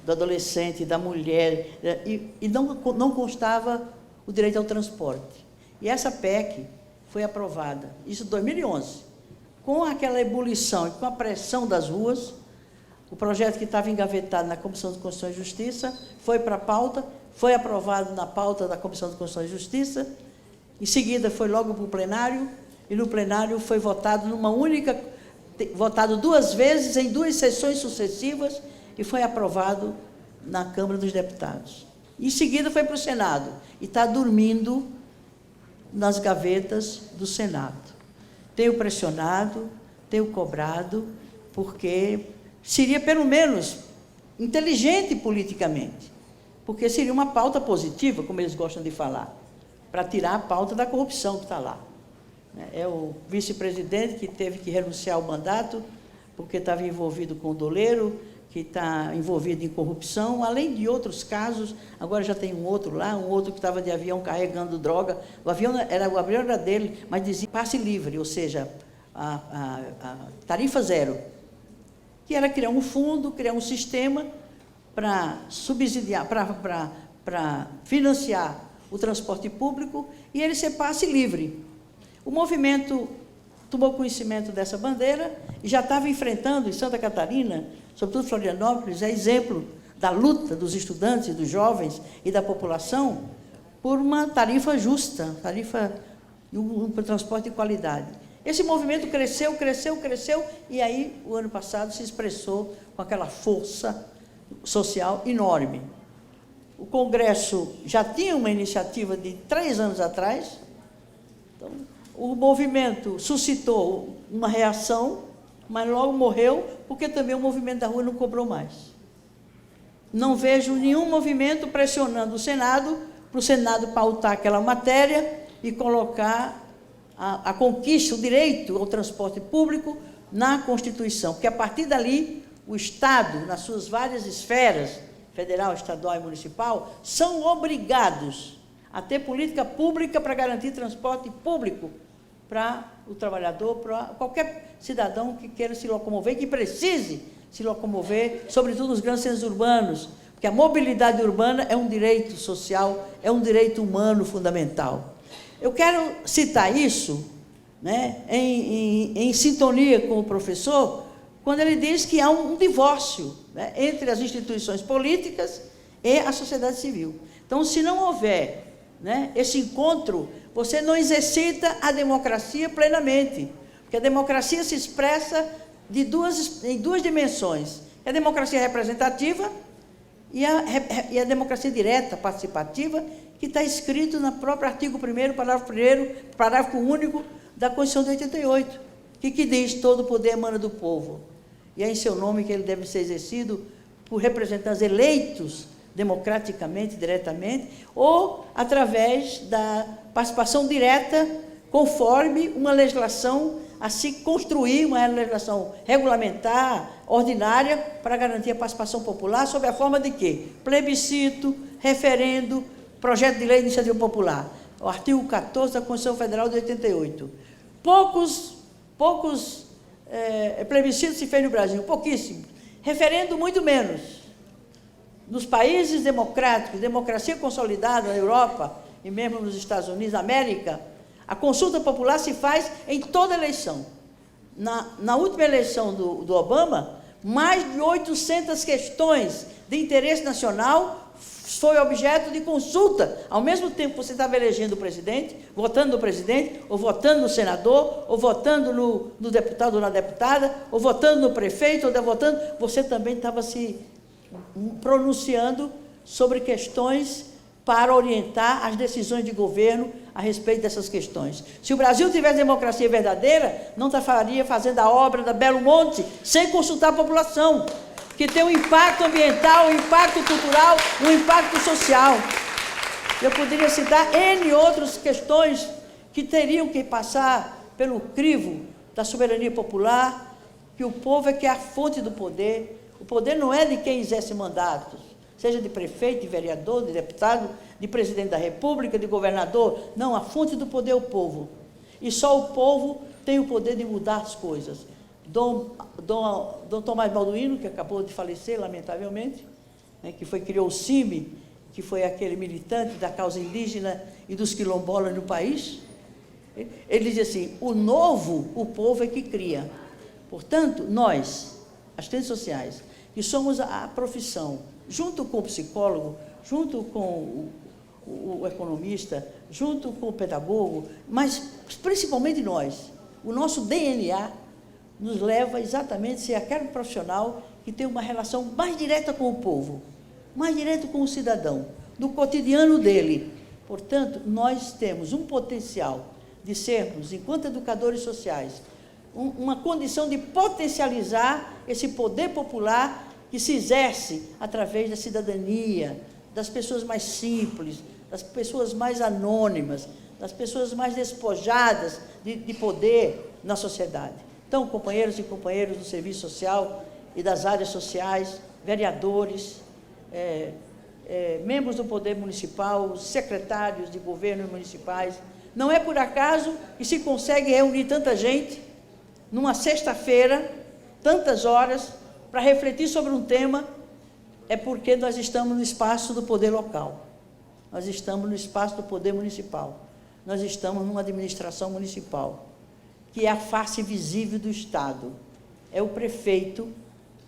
do adolescente, da mulher, e não constava o direito ao transporte. E essa PEC foi aprovada, isso em 2011, com aquela ebulição e com a pressão das ruas. O projeto que estava engavetado na Comissão de Constituição e Justiça foi para a pauta, foi aprovado na pauta da Comissão de Constituição e Justiça, em seguida foi logo para o plenário, e no plenário foi votado votado 2 vezes, em 2 sessões sucessivas, e foi aprovado na Câmara dos Deputados. Em seguida foi para o Senado, e está dormindo nas gavetas do Senado. Tenho pressionado, tenho cobrado, porque seria, pelo menos, inteligente politicamente porque seria uma pauta positiva, como eles gostam de falar, para tirar a pauta da corrupção que está lá. É o vice-presidente que teve que renunciar ao mandato porque estava envolvido com o doleiro, que está envolvido em corrupção, além de outros casos. Agora já tem um outro lá, um outro que estava de avião carregando droga. O avião era dele, mas dizia passe livre, ou seja, a tarifa zero, que era criar um fundo, criar um sistema para subsidiar, para financiar o transporte público e ele ser passe livre. O movimento tomou conhecimento dessa bandeira e já estava enfrentando em Santa Catarina, sobretudo Florianópolis, é exemplo da luta dos estudantes, dos jovens e da população por uma tarifa justa, tarifa de um transporte de qualidade. Esse movimento cresceu e aí, o ano passado, se expressou com aquela força social enorme. O Congresso já tinha uma iniciativa de 3 anos atrás, então, o movimento suscitou uma reação, mas logo morreu, porque também o movimento da rua não cobrou mais. Não vejo nenhum movimento pressionando o Senado, para o Senado pautar aquela matéria e colocar a conquista, o direito ao transporte público na Constituição, porque a partir dali, o Estado, nas suas várias esferas, federal, estadual e municipal, são obrigados a ter política pública para garantir transporte público para o trabalhador, para qualquer cidadão que queira se locomover, que precise se locomover, sobretudo nos grandes centros urbanos, porque a mobilidade urbana é um direito social, é um direito humano fundamental. Eu quero citar isso, né, em sintonia com o professor, quando ele diz que há um divórcio, né, entre as instituições políticas e a sociedade civil. Então, se não houver, né, esse encontro, você não exercita a democracia plenamente, porque a democracia se expressa em duas dimensões: a democracia representativa e a democracia direta, participativa, que está escrito no próprio artigo 1º, parágrafo único da Constituição de 88, que diz: todo o poder emana do povo, e é em seu nome que ele deve ser exercido por representantes eleitos democraticamente, diretamente, ou através da participação direta, conforme uma legislação a se construir, uma legislação regulamentar, ordinária, para garantir a participação popular, sob a forma de quê? Plebiscito, referendo, projeto de lei de iniciativa popular. O artigo 14 da Constituição Federal de 88. Poucos plebiscitos se fez no Brasil, pouquíssimos. Referendo, muito menos. Nos países democráticos, democracia consolidada na Europa e mesmo nos Estados Unidos da América, a consulta popular se faz em toda eleição. Na última eleição do Obama, mais de 800 questões de interesse nacional foi objeto de consulta. Ao mesmo tempo que você estava elegendo o presidente, votando no presidente, ou votando no senador, ou votando no deputado ou na deputada, ou votando no prefeito, ou votando, você também estava se pronunciando sobre questões para orientar as decisões de governo a respeito dessas questões. Se o Brasil tivesse democracia verdadeira, não estaria fazendo a obra da Belo Monte sem consultar a população, que tem um impacto ambiental, um impacto cultural, um impacto social. Eu poderia citar N outras questões que teriam que passar pelo crivo da soberania popular, que o povo é que é a fonte do poder. O poder não é de quem exerce mandatos, seja de prefeito, de vereador, de deputado, de presidente da República, de governador. Não, a fonte do poder é o povo. E só o povo tem o poder de mudar as coisas. Dom Tomás Balduino, que acabou de falecer, lamentavelmente, né, que criou o CIMI, que foi aquele militante da causa indígena e dos quilombolas no país, ele diz assim: o novo, o povo é que cria. Portanto, nós, assistentes sociais, que somos a profissão, junto com o psicólogo, junto com o economista, junto com o pedagogo, mas principalmente nós, o nosso DNA nos leva exatamente a ser aquele profissional que tem uma relação mais direta com o povo, mais direta com o cidadão, no cotidiano dele. Portanto, nós temos um potencial de sermos, enquanto educadores sociais, uma condição de potencializar esse poder popular que se exerce através da cidadania, das pessoas mais simples, das pessoas mais anônimas, das pessoas mais despojadas de poder na sociedade. Então, companheiros e companheiras do serviço social e das áreas sociais, vereadores, membros do poder municipal, secretários de governo municipais, não é por acaso que se consegue reunir tanta gente numa sexta-feira, tantas horas, para refletir sobre um tema, é porque nós estamos no espaço do poder local, nós estamos no espaço do poder municipal, nós estamos numa administração municipal, que é a face visível do Estado. É o prefeito,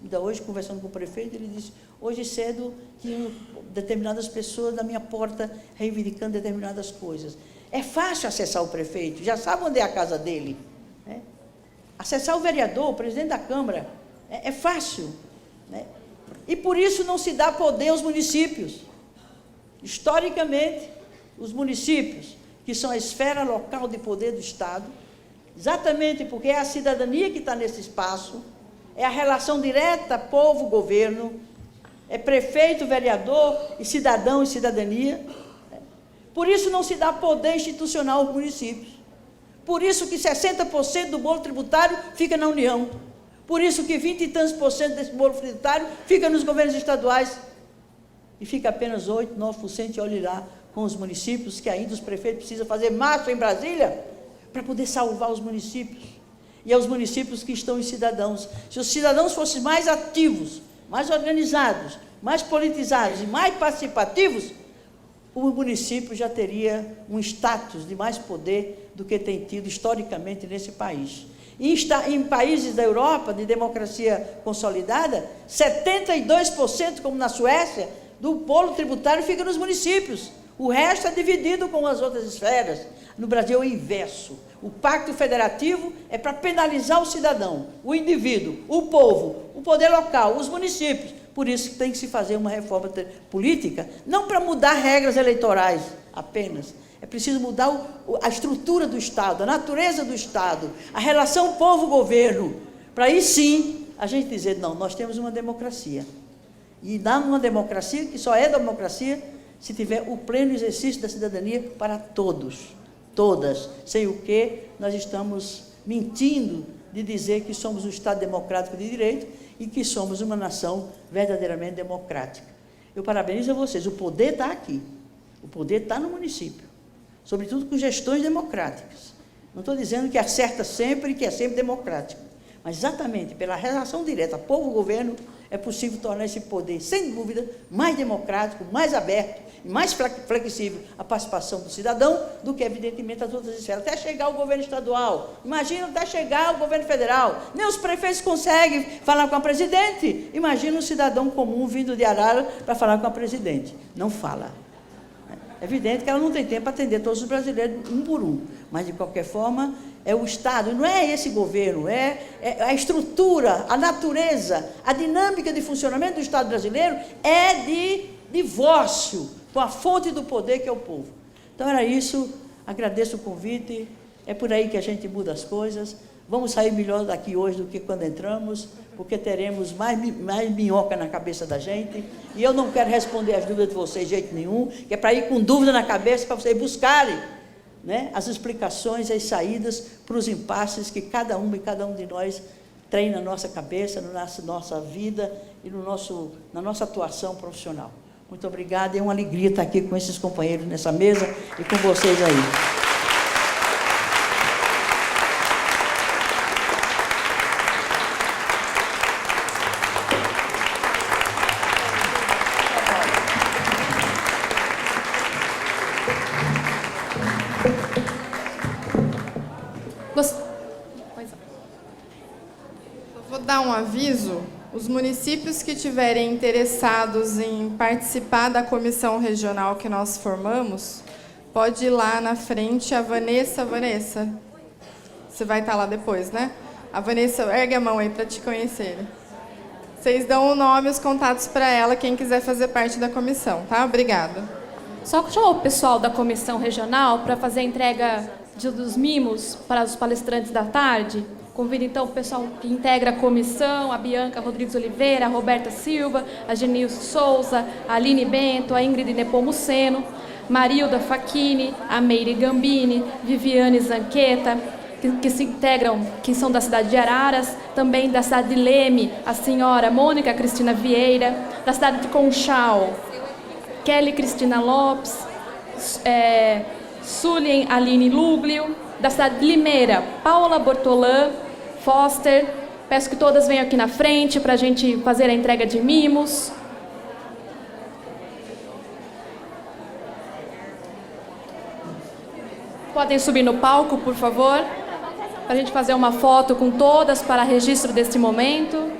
ainda hoje conversando com o prefeito, ele disse, hoje cedo tinham determinadas pessoas na minha porta reivindicando determinadas coisas. É fácil acessar o prefeito, já sabe onde é a casa dele, né? Acessar o vereador, o presidente da Câmara, é fácil, né? E por isso não se dá poder aos municípios. Historicamente, os municípios, que são a esfera local de poder do Estado, exatamente porque é a cidadania que está nesse espaço, é a relação direta povo-governo, é prefeito, vereador e cidadão e cidadania. Por isso não se dá poder institucional aos municípios. Por isso que 60% do bolo tributário fica na União. Por isso que 20 e tantos por cento desse bolo tributário fica nos governos estaduais. E fica apenas 8%, 9%, e olhe lá, com os municípios, que ainda os prefeitos precisam fazer marcha em Brasília para poder salvar os municípios. E é os municípios que estão em cidadãos. Se os cidadãos fossem mais ativos, mais organizados, mais politizados e mais participativos, o município já teria um status de mais poder do que tem tido historicamente nesse país. E em países da Europa, de democracia consolidada, 72%, como na Suécia, do bolo tributário fica nos municípios. O resto é dividido com as outras esferas. No Brasil é o inverso. O pacto federativo é para penalizar o cidadão, o indivíduo, o povo, o poder local, os municípios. Por isso que tem que se fazer uma reforma política, não para mudar regras eleitorais apenas. É preciso mudar a estrutura do Estado, a natureza do Estado, a relação povo-governo, para aí sim a gente dizer, não, nós temos uma democracia. E dá uma democracia que só é democracia se tiver o pleno exercício da cidadania para todos, todas, sem o que nós estamos mentindo de dizer que somos um Estado democrático de direito e que somos uma nação verdadeiramente democrática. Eu parabenizo a vocês, o poder está aqui, o poder está no município, sobretudo com gestões democráticas. Não estou dizendo que acerta sempre e que é sempre democrático, mas exatamente pela relação direta povo-governo é possível tornar esse poder, sem dúvida, mais democrático, mais aberto e mais flexível à participação do cidadão do que, evidentemente, as outras esferas. Até chegar o governo estadual, imagina até chegar o governo federal. Nem os prefeitos conseguem falar com a presidente. Imagina um cidadão comum vindo de Arara para falar com a presidente. Não fala. É evidente que ela não tem tempo para atender todos os brasileiros um por um, mas, de qualquer forma, é o Estado, não é esse governo, é a estrutura, a natureza, a dinâmica de funcionamento do Estado brasileiro é de divórcio com a fonte do poder, que é o povo. Então, era isso, agradeço o convite, é por aí que a gente muda as coisas, vamos sair melhor daqui hoje do que quando entramos, porque teremos mais minhoca na cabeça da gente, e eu não quero responder as dúvidas de vocês de jeito nenhum, que é para ir com dúvida na cabeça, para vocês buscarem, né, as explicações, as saídas para os impasses que cada uma e cada um de nós tem na nossa cabeça, na nossa vida e na nossa atuação profissional. Muito obrigada, é uma alegria estar aqui com esses companheiros nessa mesa e com vocês aí.
Vou dar um aviso. Os municípios que estiverem interessados em participar da comissão regional que nós formamos, pode ir lá na frente, a Vanessa. Vanessa, você vai estar lá depois, né? A Vanessa, ergue a mão aí para te conhecer. Vocês dão o nome e os contatos para ela, quem quiser fazer parte da comissão, tá? Obrigada.
Só chamar o pessoal da comissão regional para fazer a entrega dos mimos para os palestrantes da tarde. Convido então o pessoal que integra a comissão, a Bianca Rodrigues Oliveira, a Roberta Silva, a Genilson Souza, a Aline Bento, a Ingrid Nepomuceno, Marilda Facchini, a Meire Gambini, Viviane Zanqueta, que se integram, que são da cidade de Araras, também da cidade de Leme, a senhora Mônica Cristina Vieira, da cidade de Conchal, Kelly Cristina Lopes, Sulien Aline Luglio, da cidade de Limeira, Paula Bortolã, Foster. Peço que todas venham aqui na frente para a gente fazer a entrega de mimos. Podem subir no palco, por favor, para a gente fazer uma foto com todas para registro deste momento.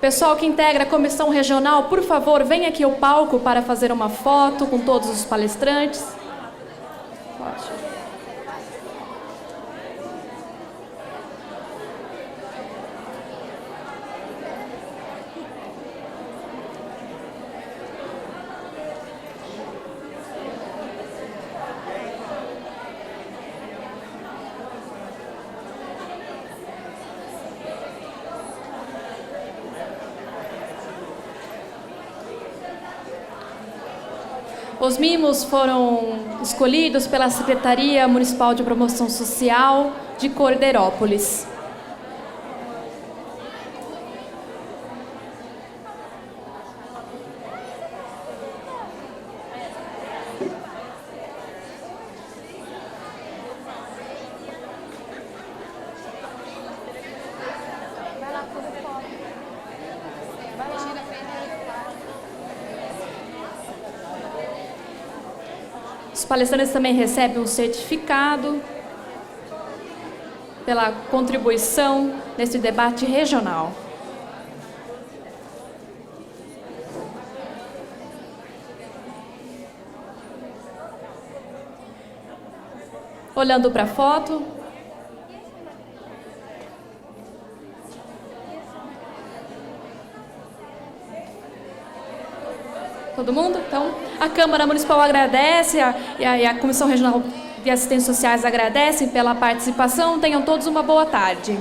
Pessoal que integra a comissão regional, por favor, venha aqui ao palco para fazer uma foto com todos os palestrantes. Pode. Os mimos foram escolhidos pela Secretaria Municipal de Promoção Social de Cordeirópolis. Os palestrantes também recebem um certificado pela contribuição nesse debate regional. Olhando para a foto. Todo mundo? Então, a Câmara Municipal agradece e a Comissão Regional de Assistências Sociais agradecem pela participação. Tenham todos uma boa tarde.